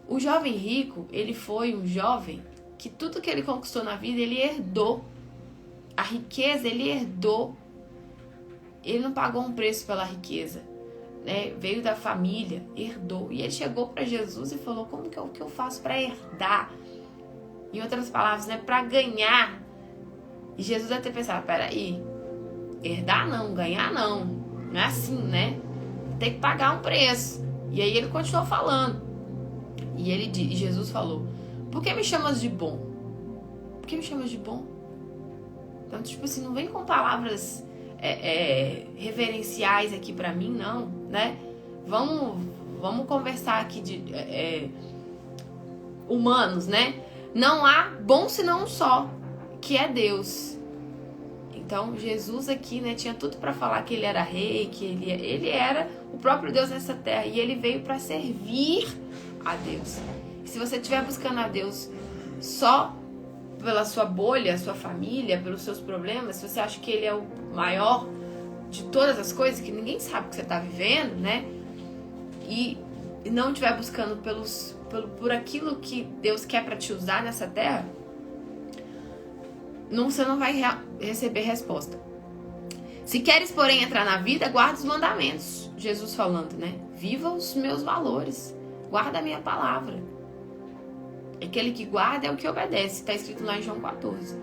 O jovem rico, ele foi um jovem que tudo que ele conquistou na vida, ele herdou. A riqueza, ele herdou. Ele não pagou um preço pela riqueza, né? Veio da família, herdou. E ele chegou para Jesus e falou: como que eu faço para herdar? Em outras palavras, né? Para ganhar. E Jesus deve ter pensado: peraí, herdar não, ganhar não. Não é assim, né? Tem que pagar um preço. E aí ele continuou falando. E Jesus falou: por que me chamas de bom? Por que me chamas de bom? Então, tipo assim, não vem com palavras reverenciais aqui pra mim, não, né? Vamos conversar aqui de humanos, né? Não há bom senão um só, que é Deus. Então, Jesus aqui, né, tinha tudo para falar que ele era rei, que ele era o próprio Deus nessa terra. E ele veio para servir a Deus. E se você estiver buscando a Deus só pela sua bolha, sua família, pelos seus problemas, se você acha que ele é o maior de todas as coisas, que ninguém sabe o que você está vivendo, né? E não estiver buscando por aquilo que Deus quer para te usar nessa terra, você não vai receber resposta. Se queres, porém, entrar na vida, guarda os mandamentos. Jesus falando, né? Viva os meus valores. Guarda a minha palavra. Aquele que guarda é o que obedece. Está escrito lá em João 14.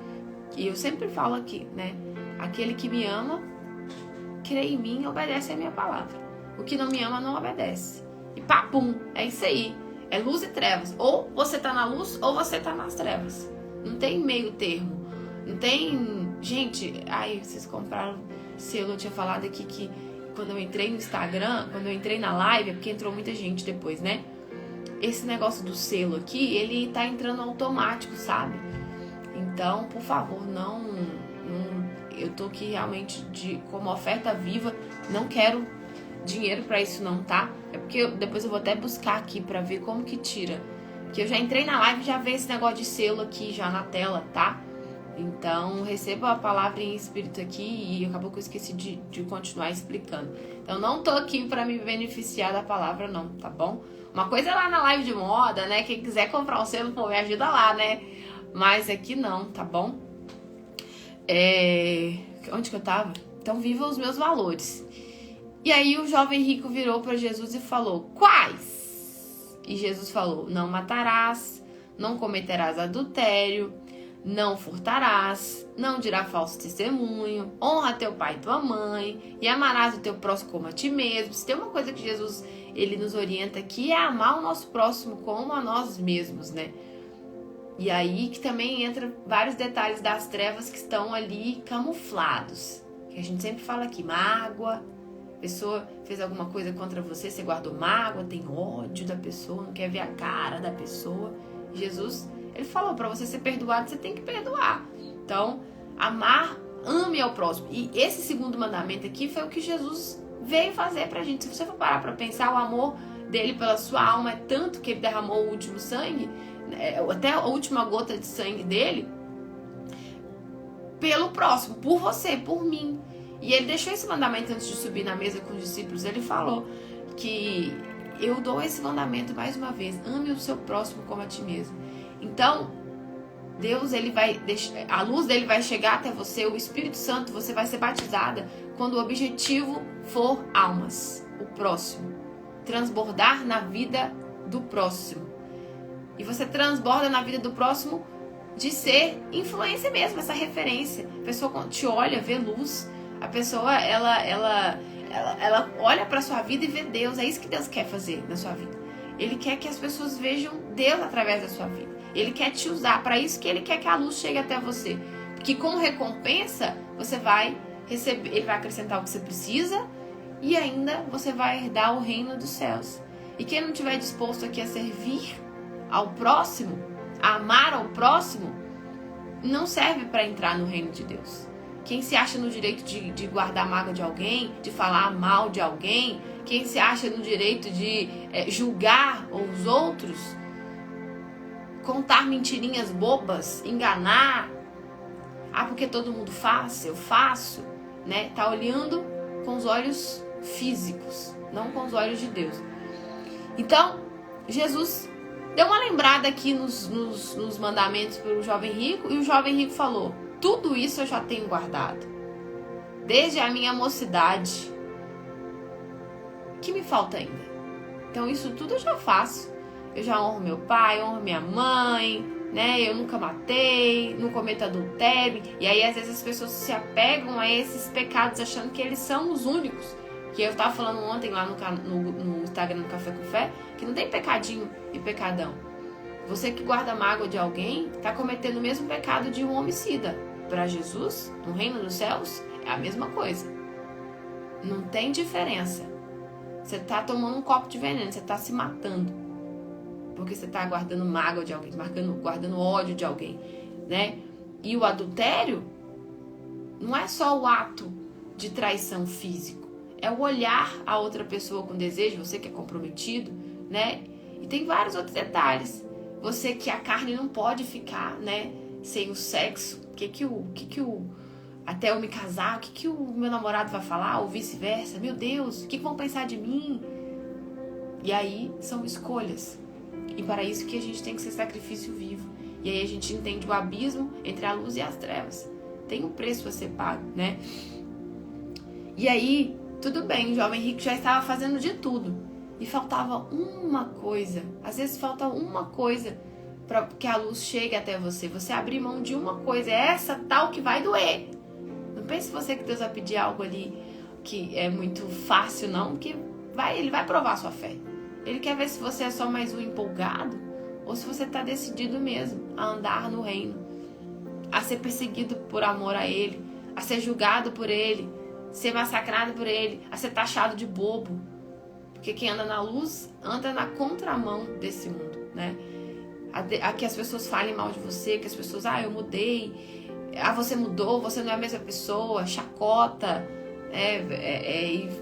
E eu sempre falo aqui, né? Aquele que me ama, crê em mim, obedece a minha palavra. O que não me ama, não obedece. E papum, é isso aí. É luz e trevas. Ou você tá na luz, ou você tá nas trevas. Não tem meio termo. Não tem... Gente, vocês compraram selo. Eu tinha falado aqui que quando eu entrei no Instagram, quando eu entrei na live, é porque entrou muita gente depois, né? Esse negócio do selo aqui, ele tá entrando automático, sabe? Então, por favor, não eu tô aqui realmente como oferta viva, não quero dinheiro pra isso não, tá? É porque depois eu vou até buscar aqui pra ver como que tira. Porque eu já entrei na live e já vi esse negócio de selo aqui já na tela, tá? Então, receba a palavra em espírito aqui e acabou que eu esqueci de continuar explicando. Então, não tô aqui pra me beneficiar da palavra não, tá bom? Uma coisa é lá na live de moda, né? Quem quiser comprar um selo, pô, me ajuda lá, né? Mas aqui não, tá bom? Onde que eu tava? Então, viva os meus valores. E aí o jovem rico virou pra Jesus e falou: quais? E Jesus falou: não matarás, não cometerás adultério, não furtarás, não dirá falso testemunho, honra teu pai e tua mãe, e amarás o teu próximo como a ti mesmo. Se tem uma coisa que Jesus ele nos orienta aqui, é amar o nosso próximo como a nós mesmos, né? E aí que também entra vários detalhes das trevas que estão ali camuflados. Que a gente sempre fala aqui, mágoa. A pessoa fez alguma coisa contra você, você guardou mágoa, tem ódio da pessoa, não quer ver a cara da pessoa. Jesus, ele falou, para você ser perdoado, você tem que perdoar. Então, ame ao próximo. E esse segundo mandamento aqui foi o que Jesus veio fazer pra gente. Se você for parar pra pensar, o amor dele pela sua alma é tanto que ele derramou o último sangue, até a última gota de sangue dele, pelo próximo, por você, por mim. E ele deixou esse mandamento antes de subir na mesa com os discípulos. Ele falou que eu dou esse mandamento mais uma vez: ame o seu próximo como a ti mesmo. Então, Deus, a luz dele vai chegar até você, o Espírito Santo, você vai ser batizada quando o objetivo for almas, o próximo. Transbordar na vida do próximo. E você transborda na vida do próximo de ser influência mesmo, essa referência. A pessoa te olha, vê luz. A pessoa, ela olha para sua vida e vê Deus. É isso que Deus quer fazer na sua vida. Ele quer que as pessoas vejam Deus através da sua vida. Ele quer te usar. Para isso que ele quer que a luz chegue até você. Porque como recompensa, você vai receber, ele vai acrescentar o que você precisa e ainda você vai herdar o reino dos céus. E quem não estiver disposto aqui a servir ao próximo, a amar ao próximo, não serve para entrar no reino de Deus. Quem se acha no direito de guardar a mágoa de alguém, de falar mal de alguém, quem se acha no direito de julgar os outros, contar mentirinhas bobas, enganar, porque todo mundo faz, eu faço, né? Tá olhando com os olhos físicos, não com os olhos de Deus. Então, Jesus deu uma lembrada aqui nos mandamentos para o jovem rico, e o jovem rico falou: tudo isso eu já tenho guardado, desde a minha mocidade. O que me falta ainda? Então isso tudo eu já faço. Eu já honro meu pai, honro minha mãe, né? Eu nunca matei, não cometo adultério. E aí às vezes as pessoas se apegam a esses pecados achando que eles são os únicos. Que eu tava falando ontem lá no Instagram do Café com Fé, que não tem pecadinho e pecadão. Você que guarda mágoa de alguém tá cometendo o mesmo pecado de um homicida. Para Jesus, no reino dos céus, é a mesma coisa. Não tem diferença. Você tá tomando um copo de veneno, você tá se matando. Porque você tá guardando mágoa de alguém, guardando ódio de alguém, né? E o adultério não é só o ato de traição físico. É o olhar a outra pessoa com desejo, você que é comprometido, né? E tem vários outros detalhes. Você que a carne não pode ficar, né, sem o sexo. Até eu me casar, o que o meu namorado vai falar, ou vice-versa? Meu Deus, o que vão pensar de mim? E aí são escolhas. E para isso que a gente tem que ser sacrifício vivo. E aí a gente entende o abismo entre a luz e as trevas. Tem um preço a ser pago, né? E aí, tudo bem, o jovem rico já estava fazendo de tudo. E faltava uma coisa. Às vezes falta uma coisa para que a luz chegue até você. Você abrir mão de uma coisa. É essa tal que vai doer. Não pense você que Deus vai pedir algo ali que é muito fácil, não. Porque ele vai provar a sua fé. Ele quer ver se você é só mais um empolgado ou se você está decidido mesmo a andar no reino, a ser perseguido por amor a Ele, a ser julgado por Ele, ser massacrado por Ele, a ser taxado de bobo. Porque quem anda na luz anda na contramão desse mundo, né? A que as pessoas falem mal de você, que as pessoas, eu mudei, você mudou, você não é a mesma pessoa, chacota,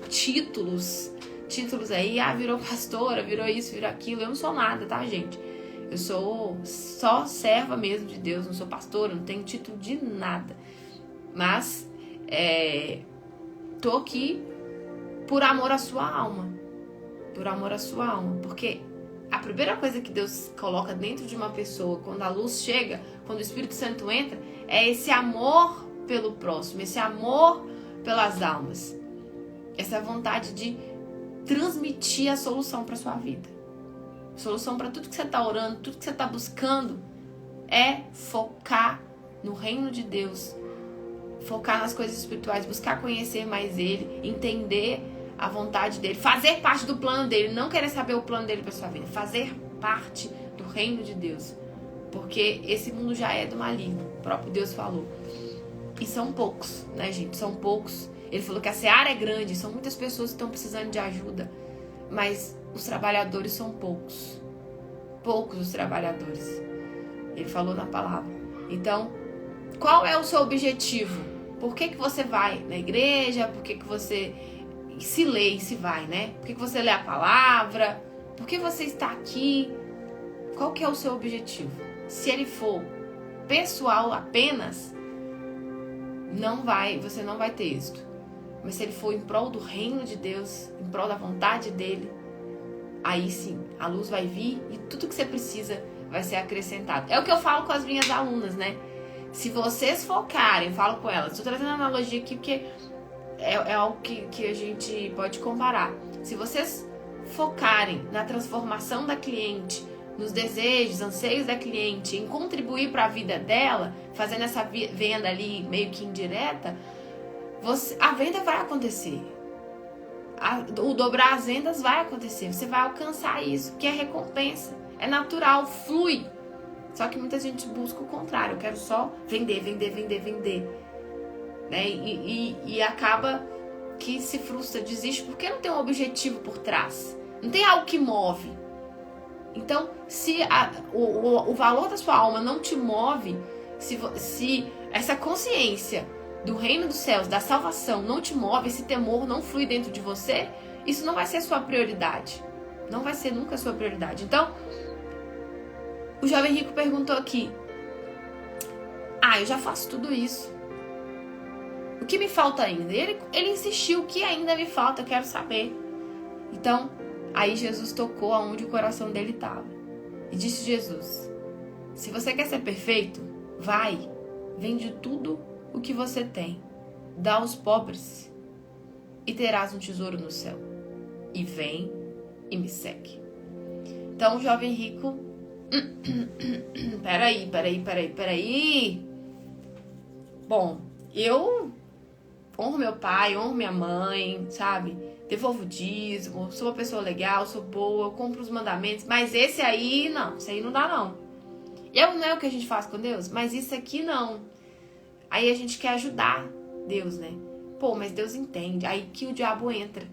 títulos aí, virou pastora, virou isso, virou aquilo. Eu não sou nada, tá, gente? Eu sou só serva mesmo de Deus, não sou pastora, não tenho título de nada. Mas tô aqui por amor à sua alma. Por amor à sua alma. Porque a primeira coisa que Deus coloca dentro de uma pessoa, quando a luz chega, quando o Espírito Santo entra, é esse amor pelo próximo, esse amor pelas almas. Essa vontade de transmitir a solução para sua vida. A solução para tudo que você está orando, tudo que você está buscando, é focar no reino de Deus. Focar nas coisas espirituais, buscar conhecer mais Ele, entender a vontade dEle, fazer parte do plano dEle, não querer saber o plano dEle para sua vida, fazer parte do reino de Deus. Porque esse mundo já é do maligno, o próprio Deus falou. E são poucos, né, gente? São poucos. Ele falou que a seara é grande, são muitas pessoas que estão precisando de ajuda, mas os trabalhadores são poucos. Poucos os trabalhadores. Ele falou na palavra. Então, qual é o seu objetivo? Por que você vai na igreja? Por que você se lê e se vai, né? Por que você lê a palavra? Por que você está aqui? Qual que é o seu objetivo? Se ele for pessoal apenas, você não vai ter êxito. Mas se ele for em prol do reino de Deus, em prol da vontade dele, aí sim, a luz vai vir e tudo que você precisa vai ser acrescentado. É o que eu falo com as minhas alunas, né? Se vocês focarem, falo com elas, estou trazendo analogia aqui porque é algo que a gente pode comparar. Se vocês focarem na transformação da cliente, nos desejos, anseios da cliente, em contribuir para a vida dela, fazendo essa venda ali meio que indireta, a venda vai acontecer. O dobrar as vendas vai acontecer. Você vai alcançar isso, que é recompensa. É natural, flui. Só que muita gente busca o contrário. Eu quero só vender. Né? E acaba que se frustra, desiste, porque não tem um objetivo por trás. Não tem algo que move. Então, se o valor da sua alma não te move, se essa consciência do reino dos céus, da salvação, não te move, esse temor não flui dentro de você, isso não vai ser sua prioridade. Não vai ser nunca sua prioridade. Então, o jovem rico perguntou aqui: eu já faço tudo isso. O que me falta ainda? Ele insistiu: o que ainda me falta? Eu quero saber. Então, aí Jesus tocou aonde o coração dele estava. E disse Jesus: se você quer ser perfeito, vende tudo o que você tem, dá aos pobres e terás um tesouro no céu. E vem e me segue. Então o jovem rico, peraí. Bom, eu honro meu pai, honro minha mãe, sabe? Devolvo o dízimo, sou uma pessoa legal, sou boa, eu cumpro os mandamentos, mas esse aí não dá não. Não é o que a gente faz com Deus, mas isso aqui não. Aí a gente quer ajudar Deus, né? Pô, mas Deus entende. Aí que o diabo entra.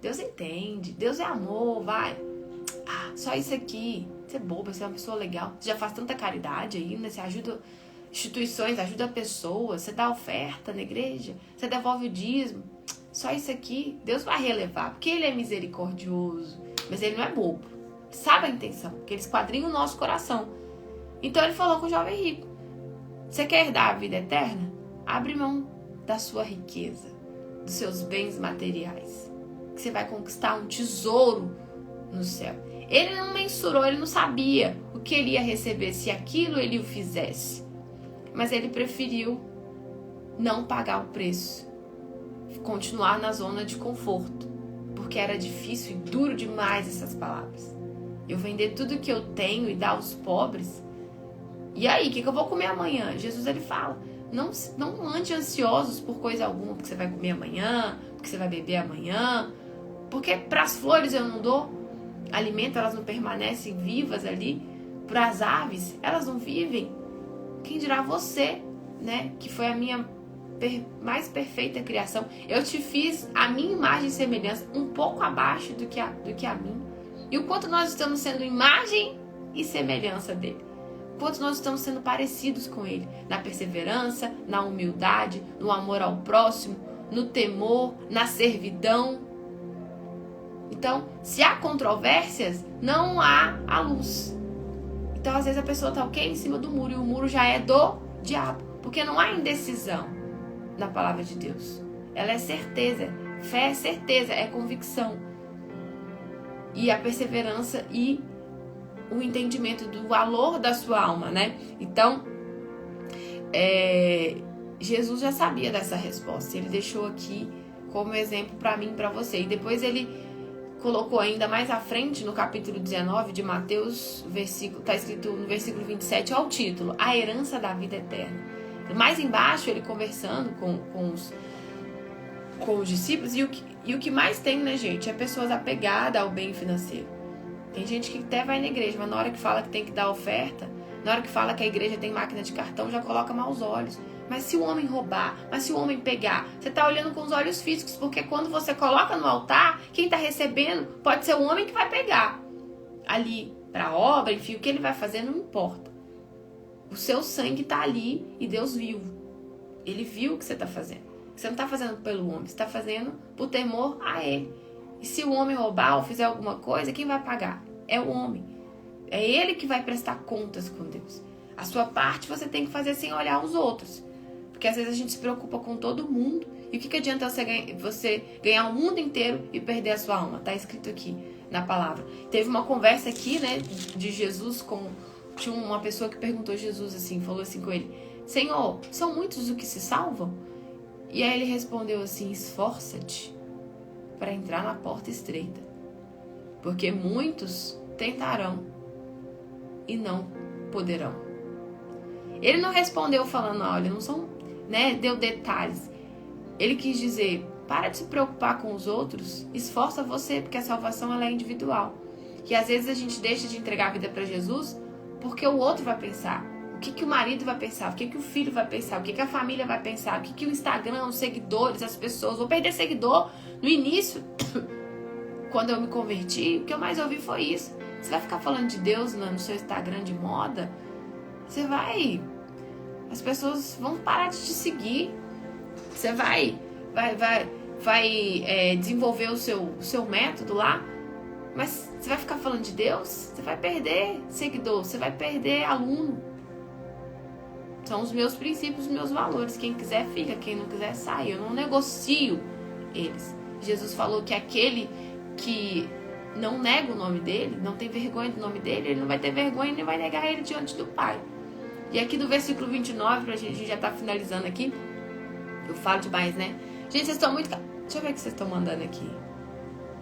Deus entende, Deus é amor, vai. Só isso aqui. Você é boba, você é uma pessoa legal. Você já faz tanta caridade aí, né? Você ajuda instituições, ajuda pessoas, você dá oferta na igreja, você devolve o dízimo. Só isso aqui, Deus vai relevar, porque Ele é misericordioso, mas Ele não é bobo. Sabe a intenção, porque Ele esquadrinha o nosso coração. Então Ele falou com o jovem rico: você quer herdar a vida eterna? Abre mão da sua riqueza, dos seus bens materiais, que você vai conquistar um tesouro no céu. Ele não mensurou, ele não sabia o que ele ia receber se aquilo ele o fizesse. Mas ele preferiu não pagar o preço, continuar na zona de conforto, porque era difícil e duro demais essas palavras. Eu vender tudo que eu tenho e dar aos pobres. E aí, o que eu vou comer amanhã? Jesus, ele fala: não ande ansiosos por coisa alguma, porque você vai comer amanhã, porque você vai beber amanhã, porque para as flores eu não dou alimento, elas não permanecem vivas ali. Para as aves, elas não vivem. Quem dirá você, né, que foi a minha mais perfeita criação? Eu te fiz a minha imagem e semelhança, um pouco abaixo do que a mim. E o quanto nós estamos sendo imagem e semelhança dele. O quanto nós estamos sendo parecidos com ele. Na perseverança, na humildade, no amor ao próximo, no temor, na servidão. Então, se há controvérsias, não há a luz. Então, às vezes a pessoa está em cima do muro, e o muro já é do diabo. Porque não há indecisão na palavra de Deus. Ela é certeza. Fé é certeza, é convicção. E a perseverança e o entendimento do valor da sua alma, né? Então, Jesus já sabia dessa resposta. Ele deixou aqui como exemplo para mim e para você. E depois ele colocou ainda mais à frente, no capítulo 19 de Mateus, está escrito no versículo 27, olha o título: a herança da vida eterna. Mais embaixo, ele conversando com os discípulos, e o que mais tem, né, gente, é pessoas apegadas ao bem financeiro. Tem gente que até vai na igreja, mas na hora que fala que tem que dar oferta, na hora que fala que a igreja tem máquina de cartão, já coloca maus olhos. Mas se o homem roubar, mas se o homem pegar, você está olhando com os olhos físicos, porque quando você coloca no altar, quem está recebendo pode ser o homem que vai pegar. Ali, para a obra, enfim, o que ele vai fazer não importa. O seu sangue está ali e Deus viu. Ele viu o que você está fazendo. Você não está fazendo pelo homem, você está fazendo por temor a ele. E se o homem roubar ou fizer alguma coisa, quem vai pagar? É o homem. É ele que vai prestar contas com Deus. A sua parte você tem que fazer sem olhar os outros. Porque às vezes a gente se preocupa com todo mundo. E o que adianta você ganhar o mundo inteiro e perder a sua alma? Está escrito aqui na palavra. Teve uma conversa aqui, né, de Jesus com... Tinha uma pessoa que perguntou a Jesus assim, falou assim com ele: Senhor, são muitos os que se salvam? E aí ele respondeu assim: esforça-te para entrar na porta estreita, porque muitos tentarão e não poderão. Ele não respondeu falando, olha, não são, né, deu detalhes. Ele quis dizer, para de se preocupar com os outros, esforça você, porque a salvação ela é individual. E às vezes a gente deixa de entregar a vida para Jesus porque o outro vai pensar. O que o marido vai pensar? O que o filho vai pensar? O que a família vai pensar? O que o Instagram, os seguidores, as pessoas... Vou perder seguidor. No início, quando eu me converti, o que eu mais ouvi foi isso. Você vai ficar falando de Deus no seu Instagram de moda? Você vai... As pessoas vão parar de te seguir. Você vai desenvolver o seu método lá. Mas você vai ficar falando de Deus? Você vai perder seguidor. Você vai perder aluno. São os meus princípios, os meus valores. Quem quiser fica, quem não quiser sai. Eu não negocio eles. Jesus falou que aquele que não nega o nome dele, não tem vergonha do nome dele, ele não vai ter vergonha nem vai negar ele diante do Pai. E aqui do versículo 29, a gente já tá finalizando aqui. Eu falo demais, né? Gente, vocês estão muito... Deixa eu ver o que vocês estão mandando aqui.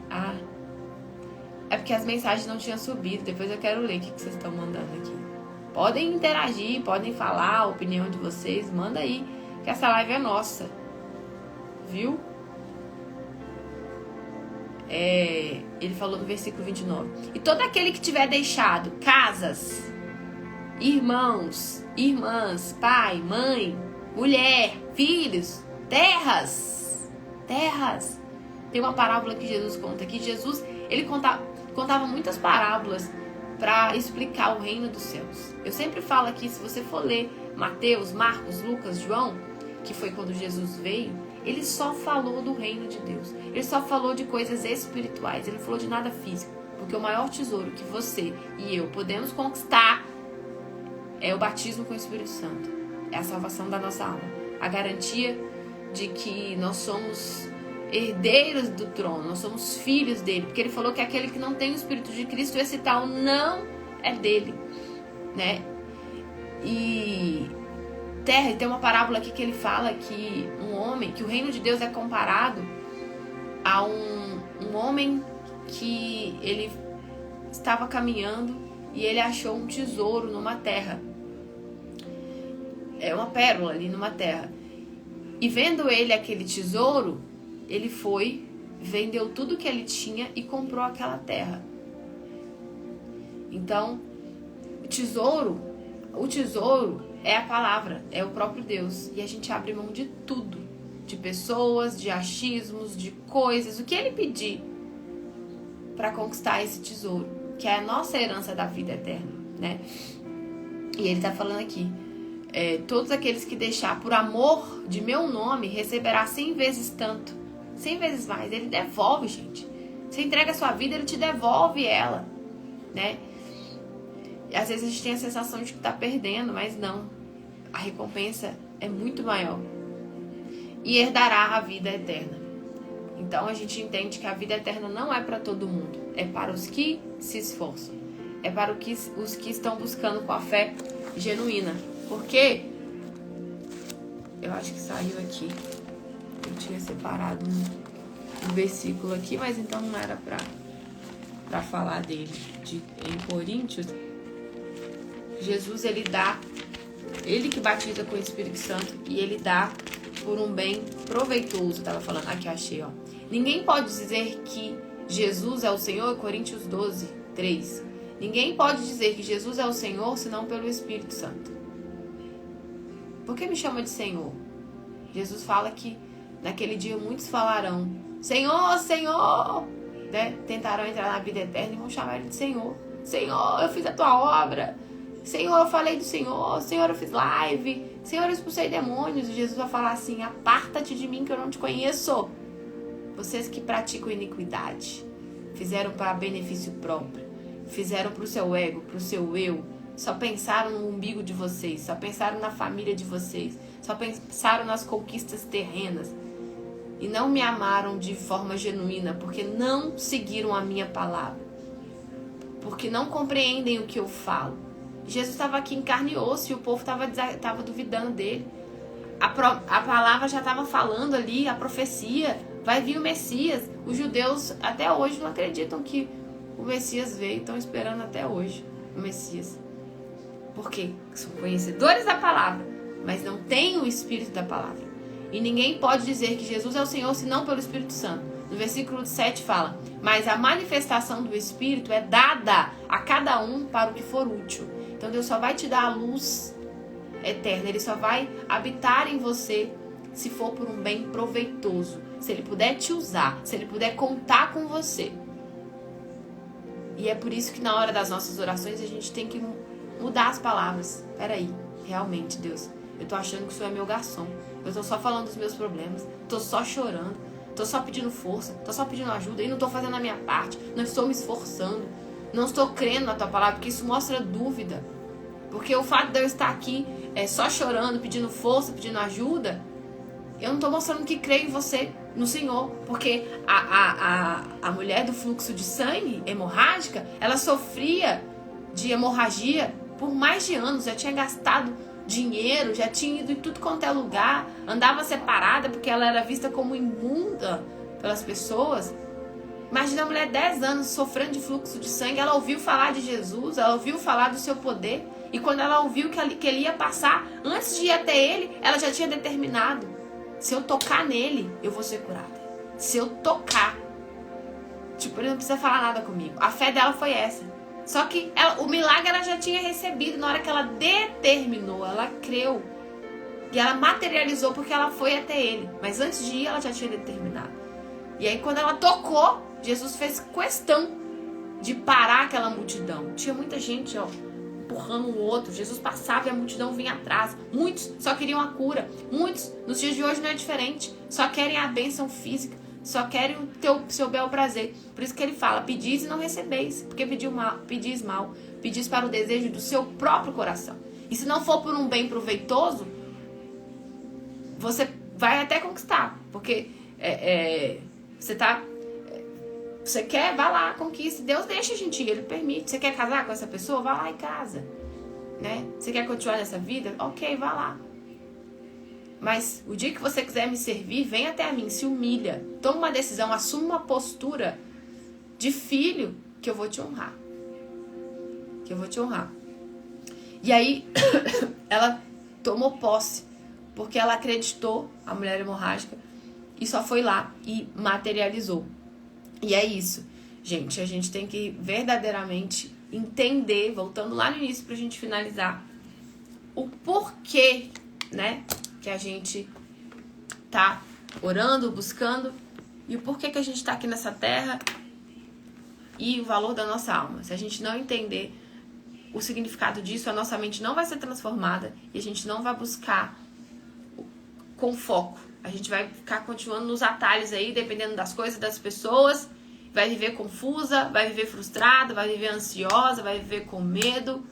Ah, é porque as mensagens não tinham subido. Depois eu quero ler o que vocês estão mandando aqui. Podem interagir, podem falar a opinião de vocês. Manda aí, que essa live é nossa. Viu? Ele falou no versículo 29. E todo aquele que tiver deixado casas, irmãos, irmãs, pai, mãe, mulher, filhos, terras. Tem uma parábola que Jesus conta aqui. Jesus, ele contava muitas parábolas para explicar o reino dos céus. Eu sempre falo aqui, se você for ler Mateus, Marcos, Lucas, João, que foi quando Jesus veio, ele só falou do reino de Deus. Ele só falou de coisas espirituais. Ele falou de nada físico. Porque o maior tesouro que você e eu podemos conquistar é o batismo com o Espírito Santo. É a salvação da nossa alma. A garantia de que nós somos herdeiros do trono, nós somos filhos dele, porque ele falou que aquele que não tem o Espírito de Cristo, esse tal não é dele, né? E tem uma parábola aqui que ele fala que que o reino de Deus é comparado a um homem que ele estava caminhando e ele achou um tesouro numa terra, uma pérola ali numa terra, e vendo ele aquele tesouro, ele foi, vendeu tudo que ele tinha e comprou aquela terra. Então, o tesouro é a palavra, é o próprio Deus. E a gente abre mão de tudo, de pessoas, de achismos, de coisas, o que ele pedir para conquistar esse tesouro, que é a nossa herança da vida eterna, né? E ele tá falando aqui, todos aqueles que deixar por amor de meu nome receberá 100 vezes tanto. 100 vezes mais. Ele devolve, gente. Você entrega a sua vida, ele te devolve ela, né? E às vezes a gente tem a sensação de que tá perdendo, mas não. A recompensa é muito maior. E herdará a vida eterna. Então a gente entende que a vida eterna não é para todo mundo. É para os que se esforçam. É para os que estão buscando com a fé genuína. Porque eu acho que saiu aqui. Eu tinha separado um versículo aqui, mas então não era para falar dele. Em Coríntios, Jesus, ele que batiza com o Espírito Santo, e ele dá por um bem proveitoso. Eu tava falando, aqui achei, ó. Ninguém pode dizer que Jesus é o Senhor, Coríntios 12, 3. Ninguém pode dizer que Jesus é o Senhor senão pelo Espírito Santo. Por que me chama de Senhor? Jesus fala que naquele dia muitos falarão, Senhor, Senhor, né? Tentarão entrar na vida eterna e vão chamar ele de Senhor. Senhor, eu fiz a tua obra. Senhor, eu falei do Senhor. Senhor, eu fiz live. Senhor, eu expulsei demônios. E Jesus vai falar assim, aparta-te de mim que eu não te conheço. Vocês que praticam iniquidade, fizeram para benefício próprio, fizeram para o seu ego, para o seu eu, só pensaram no umbigo de vocês, só pensaram na família de vocês, só pensaram nas conquistas terrenas e não me amaram de forma genuína, porque não seguiram a minha palavra, porque não compreendem o que eu falo. Jesus estava aqui em carne e osso e o povo estava duvidando dele. A palavra já estava falando ali, a profecia, vai vir o Messias. Os judeus até hoje não acreditam que o Messias veio, estão esperando até hoje o Messias. Porque são conhecedores da palavra, mas não têm o Espírito da palavra. E ninguém pode dizer que Jesus é o Senhor senão pelo Espírito Santo. No versículo 7 fala, mas a manifestação do Espírito é dada a cada um para o que for útil. Então Deus só vai te dar a luz eterna, Ele só vai habitar em você se for por um bem proveitoso, se Ele puder te usar, se Ele puder contar com você. E é por isso que na hora das nossas orações a gente tem que mudar as palavras. Peraí, realmente, Deus, eu tô achando que o Senhor é meu garçom. Eu tô só falando dos meus problemas, tô só chorando, tô só pedindo força, tô só pedindo ajuda e não tô fazendo a minha parte, não estou me esforçando, não estou crendo na tua palavra, porque isso mostra dúvida. Porque o fato de eu estar aqui só chorando, pedindo força, pedindo ajuda, eu não tô mostrando que creio em você, no Senhor. Porque a mulher do fluxo de sangue hemorrágica, ela sofria de hemorragia por mais de anos, já tinha gastado dinheiro, já tinha ido em tudo quanto é lugar, andava separada porque ela era vista como imunda pelas pessoas. Imagina a mulher 10 anos sofrendo de fluxo de sangue, ela ouviu falar de Jesus, ela ouviu falar do seu poder, e quando ela ouviu que ele ia passar, antes de ir até ele, ela já tinha determinado, se eu tocar nele, eu vou ser curada. Se eu tocar, ele não precisa falar nada comigo. A fé dela foi essa. Só que o milagre ela já tinha recebido na hora que ela determinou, ela creu. E ela materializou porque ela foi até ele. Mas antes de ir, ela já tinha determinado. E aí quando ela tocou, Jesus fez questão de parar aquela multidão. Tinha muita gente, empurrando um outro. Jesus passava e a multidão vinha atrás. Muitos só queriam a cura. Muitos, nos dias de hoje não é diferente. Só querem a bênção física. Só querem o seu bel prazer. Por isso que ele fala, pedis e não recebeis. Porque pedis mal. Pedis para o desejo do seu próprio coração. E se não for por um bem proveitoso, você vai até conquistar. Porque você quer, vai lá, conquista. Deus deixa a gente ir, Ele permite. Você quer casar com essa pessoa? Vai lá e casa. Né? Você quer continuar nessa vida? Ok, vai lá. Mas o dia que você quiser me servir, vem até a mim, se humilha. Toma uma decisão, assuma uma postura de filho que eu vou te honrar. Que eu vou te honrar. E aí, ela tomou posse, porque ela acreditou, a mulher hemorrágica, e só foi lá e materializou. E é isso, gente. A gente tem que verdadeiramente entender, voltando lá no início pra gente finalizar, o porquê, né, que a gente tá orando, buscando, e o porquê que a gente tá aqui nessa terra e o valor da nossa alma. Se a gente não entender o significado disso, a nossa mente não vai ser transformada e a gente não vai buscar com foco. A gente vai ficar continuando nos atalhos aí, dependendo das coisas, das pessoas, vai viver confusa, vai viver frustrada, vai viver ansiosa, vai viver com medo,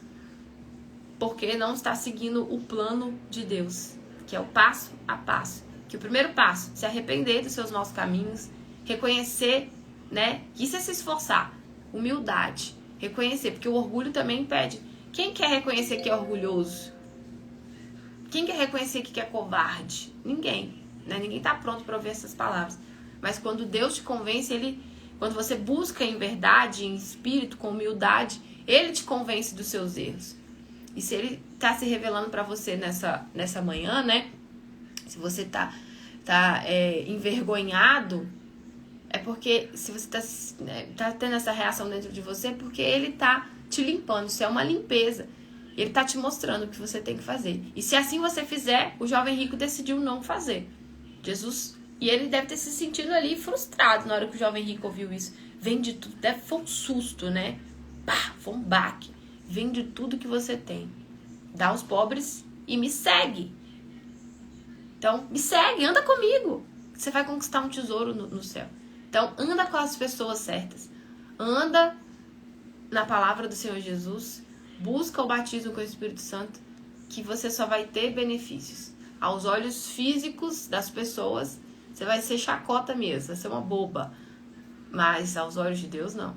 porque não está seguindo o plano de Deus, que é o passo a passo. Que o primeiro passo, se arrepender dos seus maus caminhos, reconhecer, né? Isso é se esforçar. Humildade. Reconhecer, porque o orgulho também impede. Quem quer reconhecer que é orgulhoso? Quem quer reconhecer que é covarde? Ninguém, né? Ninguém está pronto para ouvir essas palavras. Mas quando Deus te convence, quando você busca em verdade, em espírito, com humildade, Ele te convence dos seus erros. E se Ele está se revelando para você nessa manhã, né? Se você tá envergonhado, é porque, se você tá tendo essa reação dentro de você, é porque Ele tá te limpando. Isso é uma limpeza. Ele tá te mostrando o que você tem que fazer. E se assim você fizer, o jovem rico decidiu não fazer. Jesus, e ele deve ter se sentido ali frustrado na hora que o jovem rico ouviu isso. Vende tudo, foi um susto, né? Pá, foi um baque. Vende tudo que você tem. Dá aos pobres e me segue. Então, me segue, anda comigo. Você vai conquistar um tesouro no céu. Então, anda com as pessoas certas. Anda na palavra do Senhor Jesus. Busca o batismo com o Espírito Santo, que você só vai ter benefícios. Aos olhos físicos das pessoas, você vai ser chacota mesmo, vai ser uma boba. Mas aos olhos de Deus, não.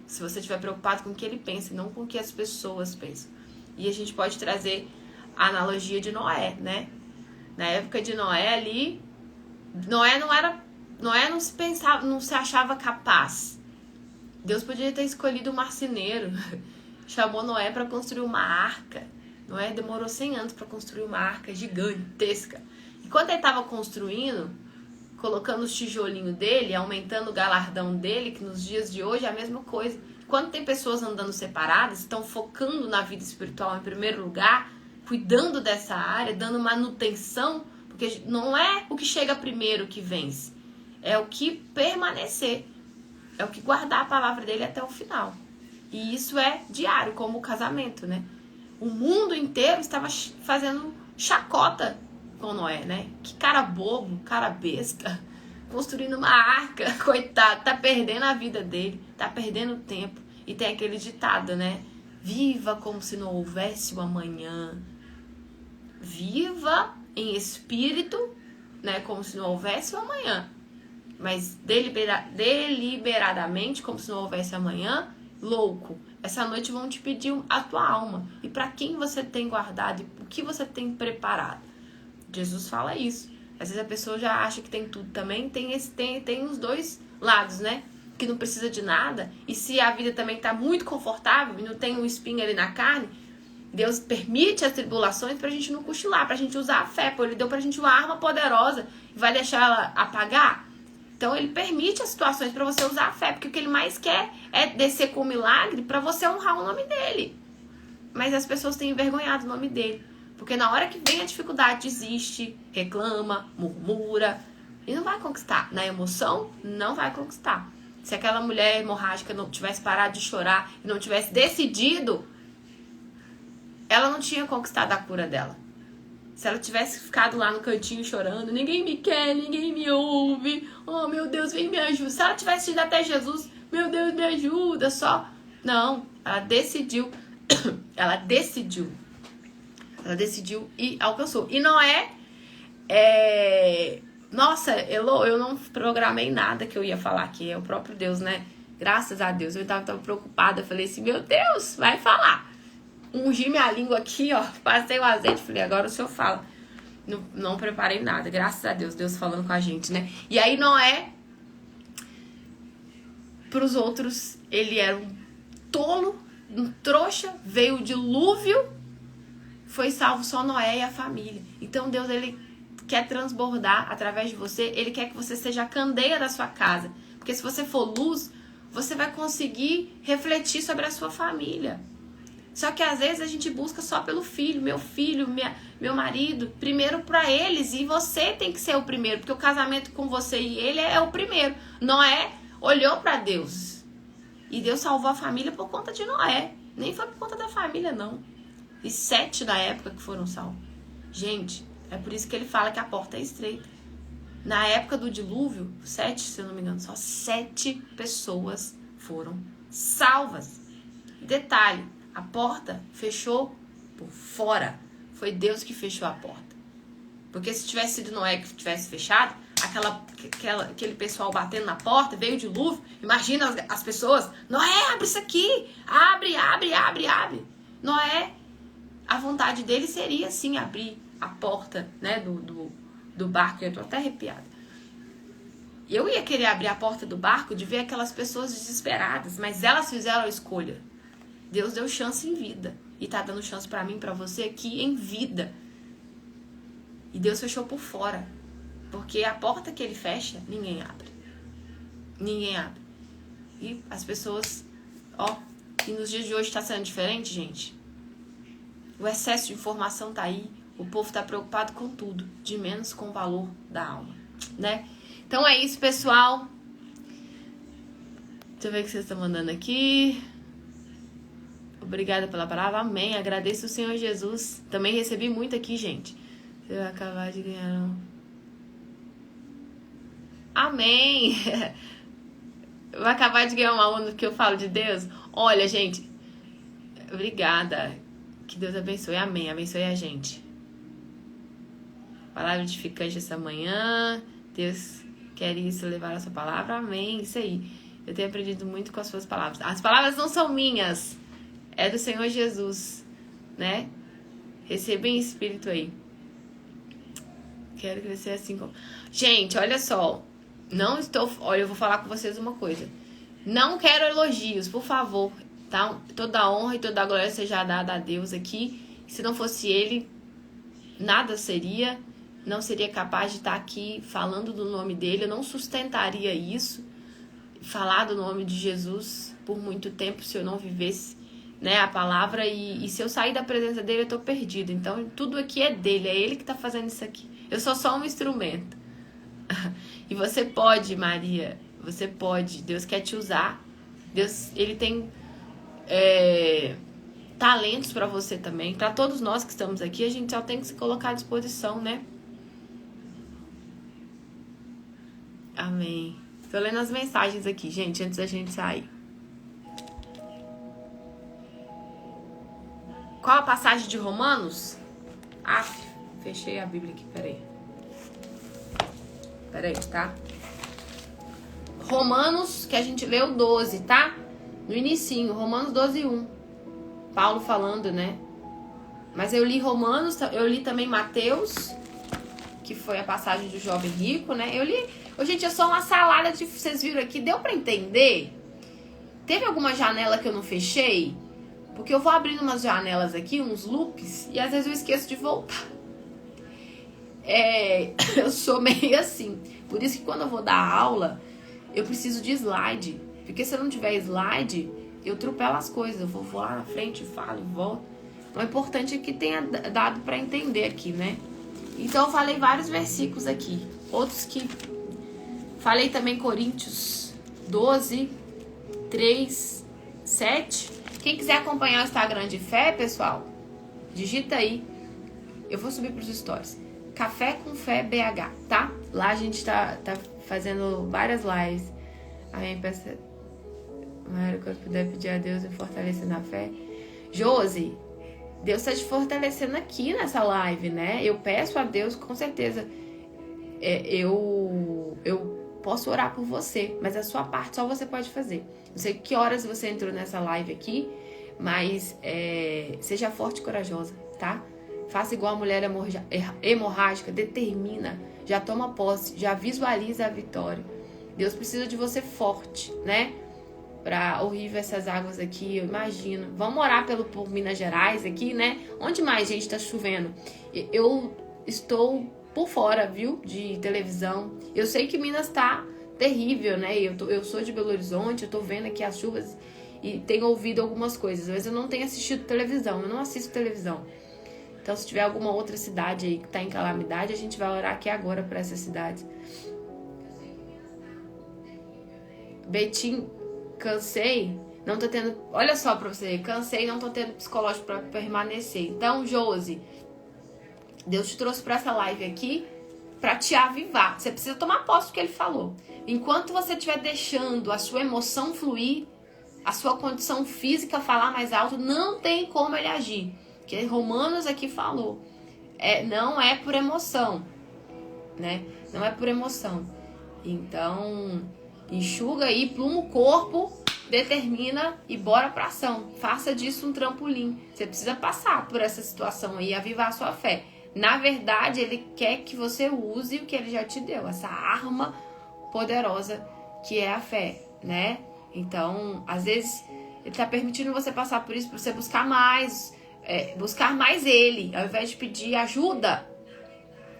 Se você estiver preocupado com o que ele pensa, não com o que as pessoas pensam. E a gente pode trazer a analogia de Noé, né? Na época de Noé ali, Noé não se pensava, não se achava capaz. Deus podia ter escolhido um marceneiro. Chamou Noé para construir uma arca. Noé demorou 100 anos para construir uma arca gigantesca. E quando ele estava construindo, colocando os tijolinhos dele, aumentando o galardão dele, que nos dias de hoje é a mesma coisa. Quando tem pessoas andando separadas, estão focando na vida espiritual em primeiro lugar, cuidando dessa área, dando manutenção, porque não é o que chega primeiro que vence, é o que permanecer, é o que guardar a palavra dele até o final. E isso é diário, como o casamento, né? O mundo inteiro estava fazendo chacota com Noé, né? Que cara bobo, cara besta, construindo uma arca, coitado, tá perdendo a vida dele, tá perdendo tempo. E tem aquele ditado, né? Viva como se não houvesse o amanhã. Viva em espírito, né? Como se não houvesse o amanhã. Mas deliberadamente, como se não houvesse amanhã, louco. Essa noite vão te pedir a tua alma. E para quem você tem guardado, e o que você tem preparado. Jesus fala isso. Às vezes a pessoa já acha que tem tudo também. Tem os dois lados, né? Que não precisa de nada. E se a vida também tá muito confortável e não tem um espinho ali na carne, Deus permite as tribulações pra gente não cochilar, pra gente usar a fé. Pô, ele deu pra gente uma arma poderosa e vai deixar ela apagar? Então ele permite as situações para você usar a fé, porque o que ele mais quer é descer com o milagre para você honrar o nome dele. Mas as pessoas têm envergonhado o nome dele, porque na hora que vem a dificuldade desiste, reclama, murmura e não vai conquistar. Na emoção, não vai conquistar. Se aquela mulher hemorrágica não tivesse parado de chorar e não tivesse decidido, ela não tinha conquistado a cura dela. Se ela tivesse ficado lá no cantinho chorando, ninguém me quer, ninguém me ouve, oh meu Deus, vem me ajudar. Se ela tivesse ido até Jesus, meu Deus, me ajuda, só. Não, ela decidiu, ela decidiu e alcançou. E Noé, nossa, Elô, eu não programei nada que eu ia falar aqui, é o próprio Deus, né? Graças a Deus, eu tava preocupada, eu falei assim, meu Deus, vai falar. Ungi minha língua aqui, ó, passei o azeite, falei, agora o senhor fala. Não preparei nada, graças a Deus, Deus falando com a gente, né? E aí Noé, pros outros, ele era um tolo, um trouxa, veio o dilúvio, foi salvo só Noé e a família. Então Deus, ele quer transbordar através de você, ele quer que você seja a candeia da sua casa. Porque se você for luz, você vai conseguir refletir sobre a sua família. Só que às vezes a gente busca só pelo filho, meu marido, primeiro para eles, e você tem que ser o primeiro, porque o casamento com você e ele é o primeiro. Noé olhou para Deus e Deus salvou a família por conta de Noé, nem foi por conta da família não. E 7 na época que foram salvos. Gente, é por isso que ele fala que a porta é estreita. Na época do dilúvio, 7, se eu não me engano, só 7 pessoas foram salvas. Detalhe, a porta fechou por fora. Foi Deus que fechou a porta. Porque se tivesse sido Noé que tivesse fechado, aquele pessoal batendo na porta, veio o dilúvio, imagina as pessoas, Noé, abre isso aqui, abre. Noé, a vontade dele seria sim abrir a porta, né, do barco. Eu tô até arrepiada. Eu ia querer abrir a porta do barco de ver aquelas pessoas desesperadas, mas elas fizeram a escolha. Deus deu chance em vida. E tá dando chance pra mim, pra você aqui em vida. E Deus fechou por fora. Porque a porta que ele fecha, ninguém abre. Ninguém abre. E as pessoas, ó, e nos dias de hoje tá sendo diferente, gente. O excesso de informação tá aí. O povo tá preocupado com tudo, de menos com o valor da alma, né? Então é isso, pessoal. Deixa eu ver o que vocês estão mandando aqui. Obrigada pela palavra, amém. Agradeço o Senhor Jesus. Também recebi muito aqui, gente. Você vai acabar de ganhar. Amém. Vai acabar de ganhar uma onda porque eu falo de Deus. Olha, gente, obrigada. Que Deus abençoe, amém. Abençoe a gente. Palavra edificante essa manhã. Deus quer isso, levar a sua palavra, amém. Isso aí. Eu tenho aprendido muito com as suas palavras. As palavras não são minhas. É do Senhor Jesus, né? Receba em espírito aí. Quero crescer assim como... Gente, olha só. Não estou... Olha, eu vou falar com vocês uma coisa. Não quero elogios, por favor. Tá? Toda a honra e toda a glória seja dada a Deus aqui. Se não fosse Ele, nada seria. Não seria capaz de estar aqui falando do nome dele. Eu não sustentaria isso. Falar do nome de Jesus por muito tempo se eu não vivesse, né, a palavra, e se eu sair da presença dele eu tô perdido. Então tudo aqui é dele, é ele que tá fazendo isso aqui. Eu sou só um instrumento. E você pode, Maria, você pode. Deus quer te usar. Deus, ele tem talentos pra você também. Pra todos nós que estamos aqui, a gente só tem que se colocar à disposição, né? Amém. Tô lendo as mensagens aqui, gente, antes da gente sair. Qual a passagem de Romanos? Fechei a Bíblia aqui, peraí, tá? Romanos, que a gente leu 12, tá? No inicinho, Romanos 12:1. Paulo falando, né? Mas eu li Romanos, eu li também Mateus, que foi a passagem do jovem rico, né? Eu li... Gente, é só uma salada de... Vocês viram aqui? Deu pra entender? Teve alguma janela que eu não fechei? Porque eu vou abrindo umas janelas aqui, uns loops, e às vezes eu esqueço de voltar. Eu sou meio assim. Por isso que quando eu vou dar aula, eu preciso de slide. Porque se eu não tiver slide, eu atropelo as coisas. Eu vou lá na frente, falo e volto. Então, o importante é que tenha dado pra entender aqui, né? Então, eu falei vários versículos aqui. Outros que... Falei também Coríntios 12, 3, 7. Quem quiser acompanhar o Instagram de fé, pessoal, digita aí. Eu vou subir pros stories. Café com Fé BH, tá? Lá a gente tá fazendo várias lives. Aí peça... Mário, quando puder pedir a Deus me fortalecer na fé. Josi, Deus tá te fortalecendo aqui nessa live, né? Eu peço a Deus, com certeza. Eu posso orar por você, mas a sua parte só você pode fazer. Não sei que horas você entrou nessa live aqui, mas seja forte e corajosa, tá? Faça igual a mulher hemorrágica, determina, já toma posse, já visualiza a vitória. Deus precisa de você forte, né? Pra horrível essas águas aqui, eu imagino. Vamos orar por Minas Gerais aqui, né? Onde mais, gente, tá chovendo? Eu estou por fora, viu? De televisão. Eu sei que Minas tá terrível, né? Eu sou de Belo Horizonte, eu tô vendo aqui as chuvas e tenho ouvido algumas coisas. Mas eu não tenho assistido televisão, eu não assisto televisão. Então, se tiver alguma outra cidade aí que tá em calamidade, a gente vai orar aqui agora pra essa cidade. Betim, cansei, não tô tendo... Olha só pra você, cansei, não tô tendo psicológico pra permanecer. Então, Josi, Deus te trouxe pra essa live aqui pra te avivar. Você precisa tomar posse do que ele falou. Enquanto você estiver deixando a sua emoção fluir, a sua condição física falar mais alto, não tem como ele agir. Que Romanos aqui falou. Não é por emoção, né? Não é por emoção. Então, enxuga aí, pluma o corpo, determina e bora pra ação. Faça disso um trampolim. Você precisa passar por essa situação aí, avivar a sua fé. Na verdade, ele quer que você use o que ele já te deu, essa arma poderosa que é a fé, né? Então, às vezes, ele tá permitindo você passar por isso, pra você buscar mais ele, ao invés de pedir ajuda,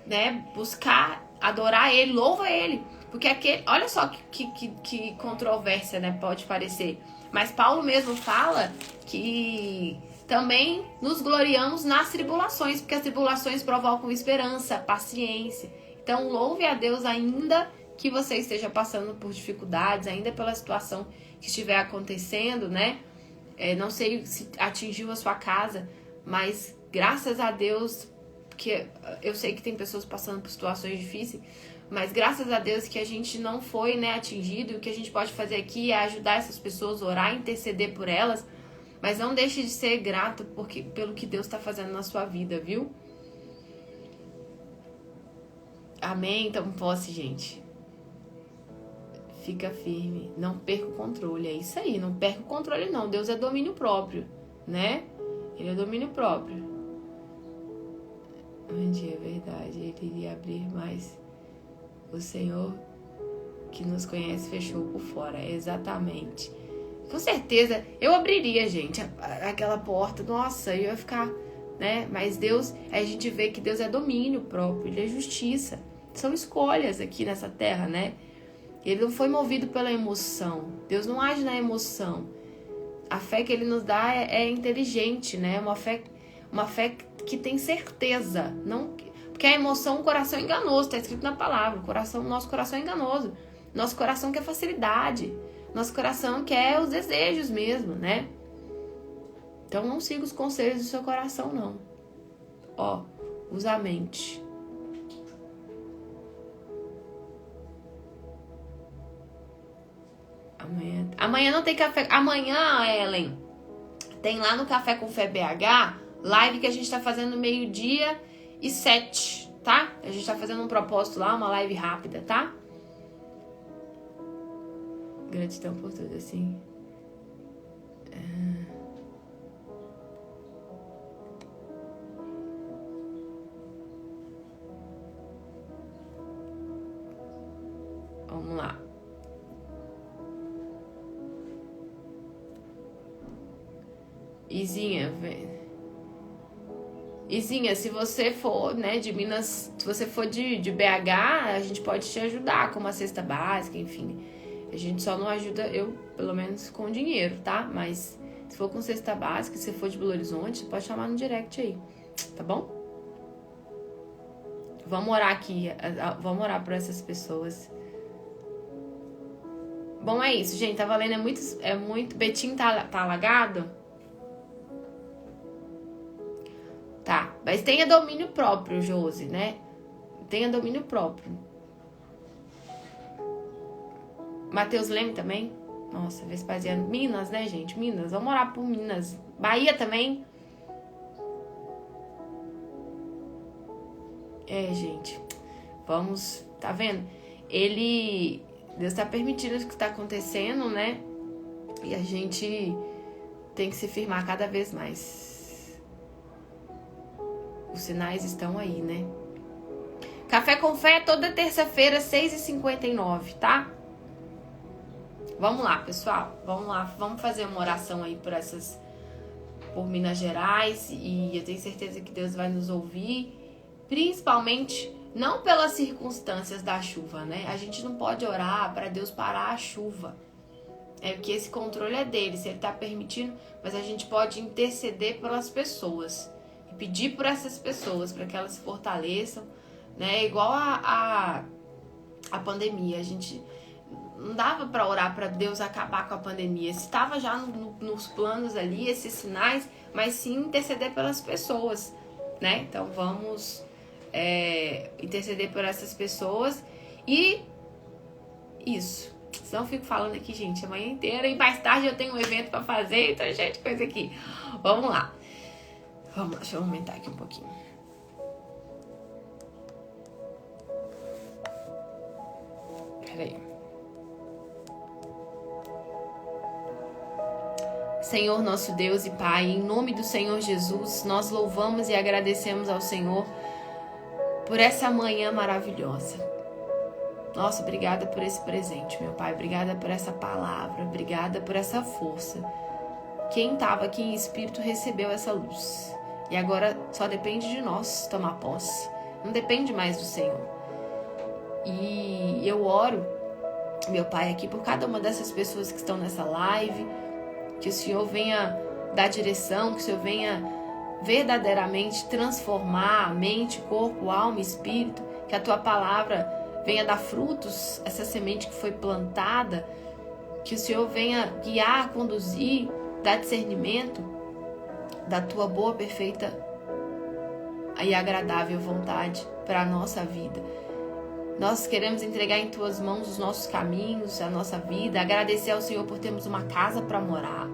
né? Buscar, adorar ele, louva ele. Porque olha só que controvérsia, né? Pode parecer. Mas Paulo mesmo fala que também nos gloriamos nas tribulações, porque as tribulações provocam esperança, paciência. Então, louve a Deus ainda que você esteja passando por dificuldades, ainda pela situação que estiver acontecendo, né? Não sei se atingiu a sua casa, mas graças a Deus, que eu sei que tem pessoas passando por situações difíceis, mas graças a Deus que a gente não foi, né, atingido. E o que a gente pode fazer aqui é ajudar essas pessoas, orar, interceder por elas, mas não deixe de ser grato pelo que Deus está fazendo na sua vida, viu? Amém? Então, posse, gente. Fica firme. Não perca o controle. É isso aí. Não perca o controle, não. Deus é domínio próprio, né? Ele é domínio próprio. Um dia, é verdade. Ele iria abrir mais. O Senhor que nos conhece fechou por fora. Exatamente. Com certeza. Eu abriria, gente, aquela porta. Nossa, eu ia ficar, né? Mas Deus, a gente vê que Deus é domínio próprio. Ele é justiça. São escolhas aqui nessa terra, né? Ele não foi movido pela emoção. Deus não age na emoção. A fé que ele nos dá é inteligente, né? Uma fé que tem certeza. Não, porque a emoção, o coração é enganoso. Está escrito na palavra. Nosso coração é enganoso. Nosso coração quer facilidade. Nosso coração quer os desejos mesmo, né? Então não siga os conselhos do seu coração, não. Usa a mente. Amanhã não tem café. Amanhã, Ellen, tem lá no Café com Fé BH, live que a gente tá fazendo 12h07, tá? A gente tá fazendo um propósito lá, uma live rápida, tá? Gratidão por tudo, assim. Vamos lá. Izinha, se você for, né, de Minas, se você for de BH, a gente pode te ajudar com uma cesta básica, enfim. A gente só não ajuda, eu, pelo menos, com dinheiro, tá? Mas se for com cesta básica, se for de Belo Horizonte, você pode chamar no direct aí, tá bom? Vamos orar aqui, vamos orar por essas pessoas. Bom, é isso, gente, tá valendo, é muito... Betinho tá alagado? Tá, mas tenha domínio próprio, Josi, né? Tenha domínio próprio. Matheus Leme também? Nossa, Vespasiano. Minas, né, gente? Minas, vamos orar por Minas. Bahia também. Gente, vamos... Tá vendo? Deus tá permitindo o que tá acontecendo, né? E a gente tem que se firmar cada vez mais. Os sinais estão aí, né? Café com Fé toda terça-feira, 6h59, tá? Vamos lá, pessoal. Vamos lá. Vamos fazer uma oração aí por Minas Gerais. E eu tenho certeza que Deus vai nos ouvir. Principalmente, não pelas circunstâncias da chuva, né? A gente não pode orar para Deus parar a chuva. Porque esse controle é dele, se ele tá permitindo. Mas a gente pode interceder pelas pessoas. E pedir por essas pessoas, para que elas se fortaleçam, né? Igual a pandemia. A gente não dava para orar para Deus acabar com a pandemia. Estava já nos planos ali, esses sinais, mas sim interceder pelas pessoas, né? Então vamos interceder por essas pessoas. E isso. Senão eu fico falando aqui, gente, a manhã inteira. E mais tarde eu tenho um evento para fazer, então, gente, coisa aqui. Vamos lá. Vamos lá, deixa eu aumentar aqui um pouquinho. Peraí. Senhor, nosso Deus e Pai, em nome do Senhor Jesus, nós louvamos e agradecemos ao Senhor por essa manhã maravilhosa. Nossa, obrigada por esse presente, meu Pai. Obrigada por essa palavra. Obrigada por essa força. Quem estava aqui em espírito recebeu essa luz. E agora só depende de nós tomar posse. Não depende mais do Senhor. E eu oro, meu Pai, aqui por cada uma dessas pessoas que estão nessa live. Que o Senhor venha dar direção, que o Senhor venha verdadeiramente transformar a mente, corpo, alma e espírito, que a tua palavra venha dar frutos, essa semente que foi plantada, que o Senhor venha guiar, conduzir, dar discernimento da tua boa, perfeita e agradável vontade para a nossa vida. Nós queremos entregar em tuas mãos os nossos caminhos, a nossa vida, agradecer ao Senhor por termos uma casa para morar,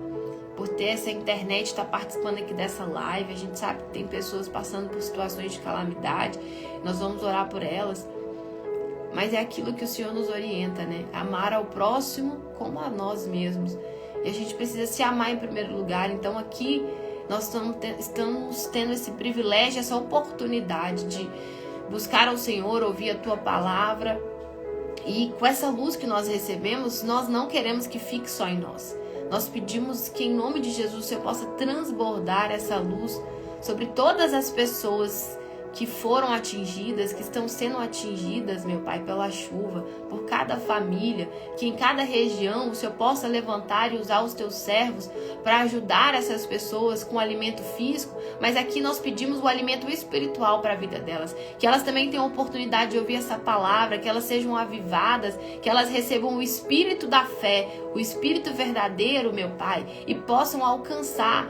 por ter essa internet, estar participando aqui dessa live. A gente sabe que tem pessoas passando por situações de calamidade, nós vamos orar por elas, mas é aquilo que o Senhor nos orienta, né? Amar ao próximo como a nós mesmos, e a gente precisa se amar em primeiro lugar. Então aqui nós estamos tendo esse privilégio, essa oportunidade de buscar ao Senhor, ouvir a tua palavra, e com essa luz que nós recebemos, nós não queremos que fique só em nós. Nós pedimos que em nome de Jesus o Senhor possa transbordar essa luz sobre todas as pessoas que foram atingidas, que estão sendo atingidas, meu Pai, pela chuva, por cada família, que em cada região o Senhor possa levantar e usar os teus servos para ajudar essas pessoas com alimento físico, mas aqui nós pedimos o alimento espiritual para a vida delas, que elas também tenham a oportunidade de ouvir essa palavra, que elas sejam avivadas, que elas recebam o espírito da fé, o espírito verdadeiro, meu Pai, e possam alcançar,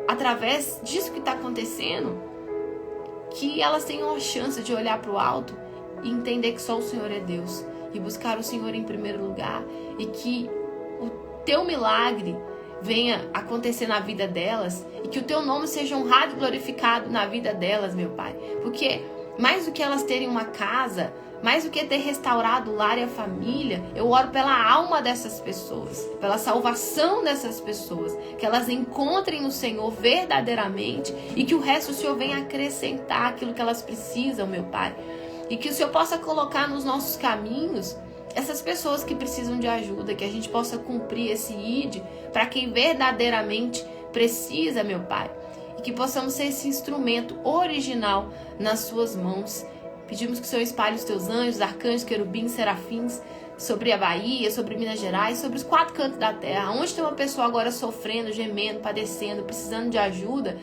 através disso que está acontecendo, que elas tenham a chance de olhar para o alto e entender que só o Senhor é Deus, e buscar o Senhor em primeiro lugar, e que o teu milagre venha acontecer na vida delas, e que o teu nome seja honrado e glorificado na vida delas, meu Pai. Porque mais do que elas terem uma casa, mais do que ter restaurado o lar e a família, eu oro pela alma dessas pessoas, pela salvação dessas pessoas, que elas encontrem o Senhor verdadeiramente, e que o resto o Senhor venha acrescentar aquilo que elas precisam, meu Pai. E que o Senhor possa colocar nos nossos caminhos essas pessoas que precisam de ajuda, que a gente possa cumprir esse ID para quem verdadeiramente precisa, meu Pai. E que possamos ser esse instrumento original nas suas mãos. Pedimos que o Senhor espalhe os teus anjos, arcanjos, querubins, serafins sobre a Bahia, sobre Minas Gerais, sobre os 4 cantos da terra. Onde tem uma pessoa agora sofrendo, gemendo, padecendo, precisando de ajuda,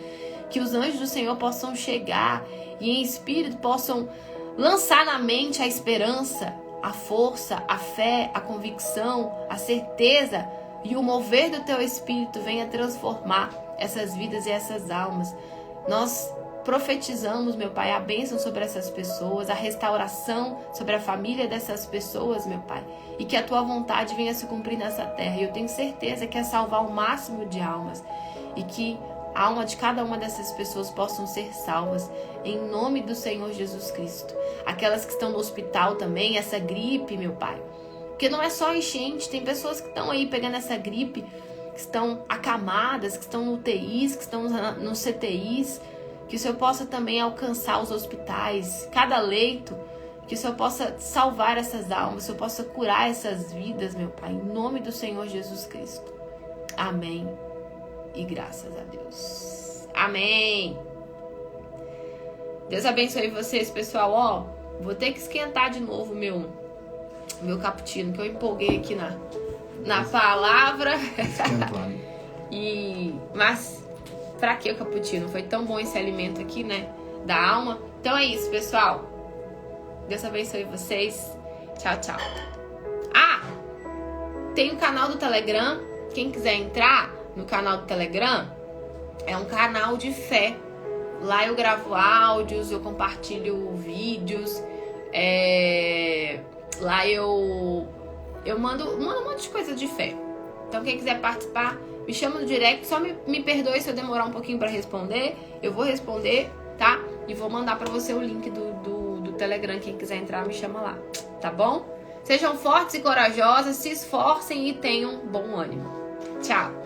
que os anjos do Senhor possam chegar e em espírito possam lançar na mente a esperança, a força, a fé, a convicção, a certeza, e o mover do teu espírito venha transformar essas vidas e essas almas. Nós profetizamos, meu Pai, a bênção sobre essas pessoas, a restauração sobre a família dessas pessoas, meu Pai, e que a tua vontade venha se cumprir nessa terra. E eu tenho certeza que é salvar o máximo de almas, e que a alma de cada uma dessas pessoas possam ser salvas, em nome do Senhor Jesus Cristo. Aquelas que estão no hospital também, essa gripe, meu Pai, porque não é só enchente, tem pessoas que estão aí pegando essa gripe, que estão acamadas, que estão no UTIs, que estão no CTIs, que o Senhor possa também alcançar os hospitais, cada leito, que o Senhor possa salvar essas almas, que o Senhor possa curar essas vidas, meu Pai, em nome do Senhor Jesus Cristo. Amém. E graças a Deus. Amém. Deus abençoe vocês, pessoal. Ó, vou ter que esquentar de novo o meu cappuccino, que eu empolguei aqui na palavra. Mas pra que o cappuccino? Foi tão bom esse alimento aqui, né? Da alma. Então é isso, pessoal. Deus abençoe vocês. Tchau, tchau. Ah! Tem o canal do Telegram. Quem quiser entrar no canal do Telegram, é um canal de fé. Lá eu gravo áudios, eu compartilho vídeos. Lá eu mando um monte de coisa de fé. Então quem quiser participar, me chama no direct. Só me perdoe se eu demorar um pouquinho pra responder. Eu vou responder, tá? E vou mandar pra você o link do Telegram. Quem quiser entrar, me chama lá, tá bom? Sejam fortes e corajosas, se esforcem e tenham bom ânimo. Tchau!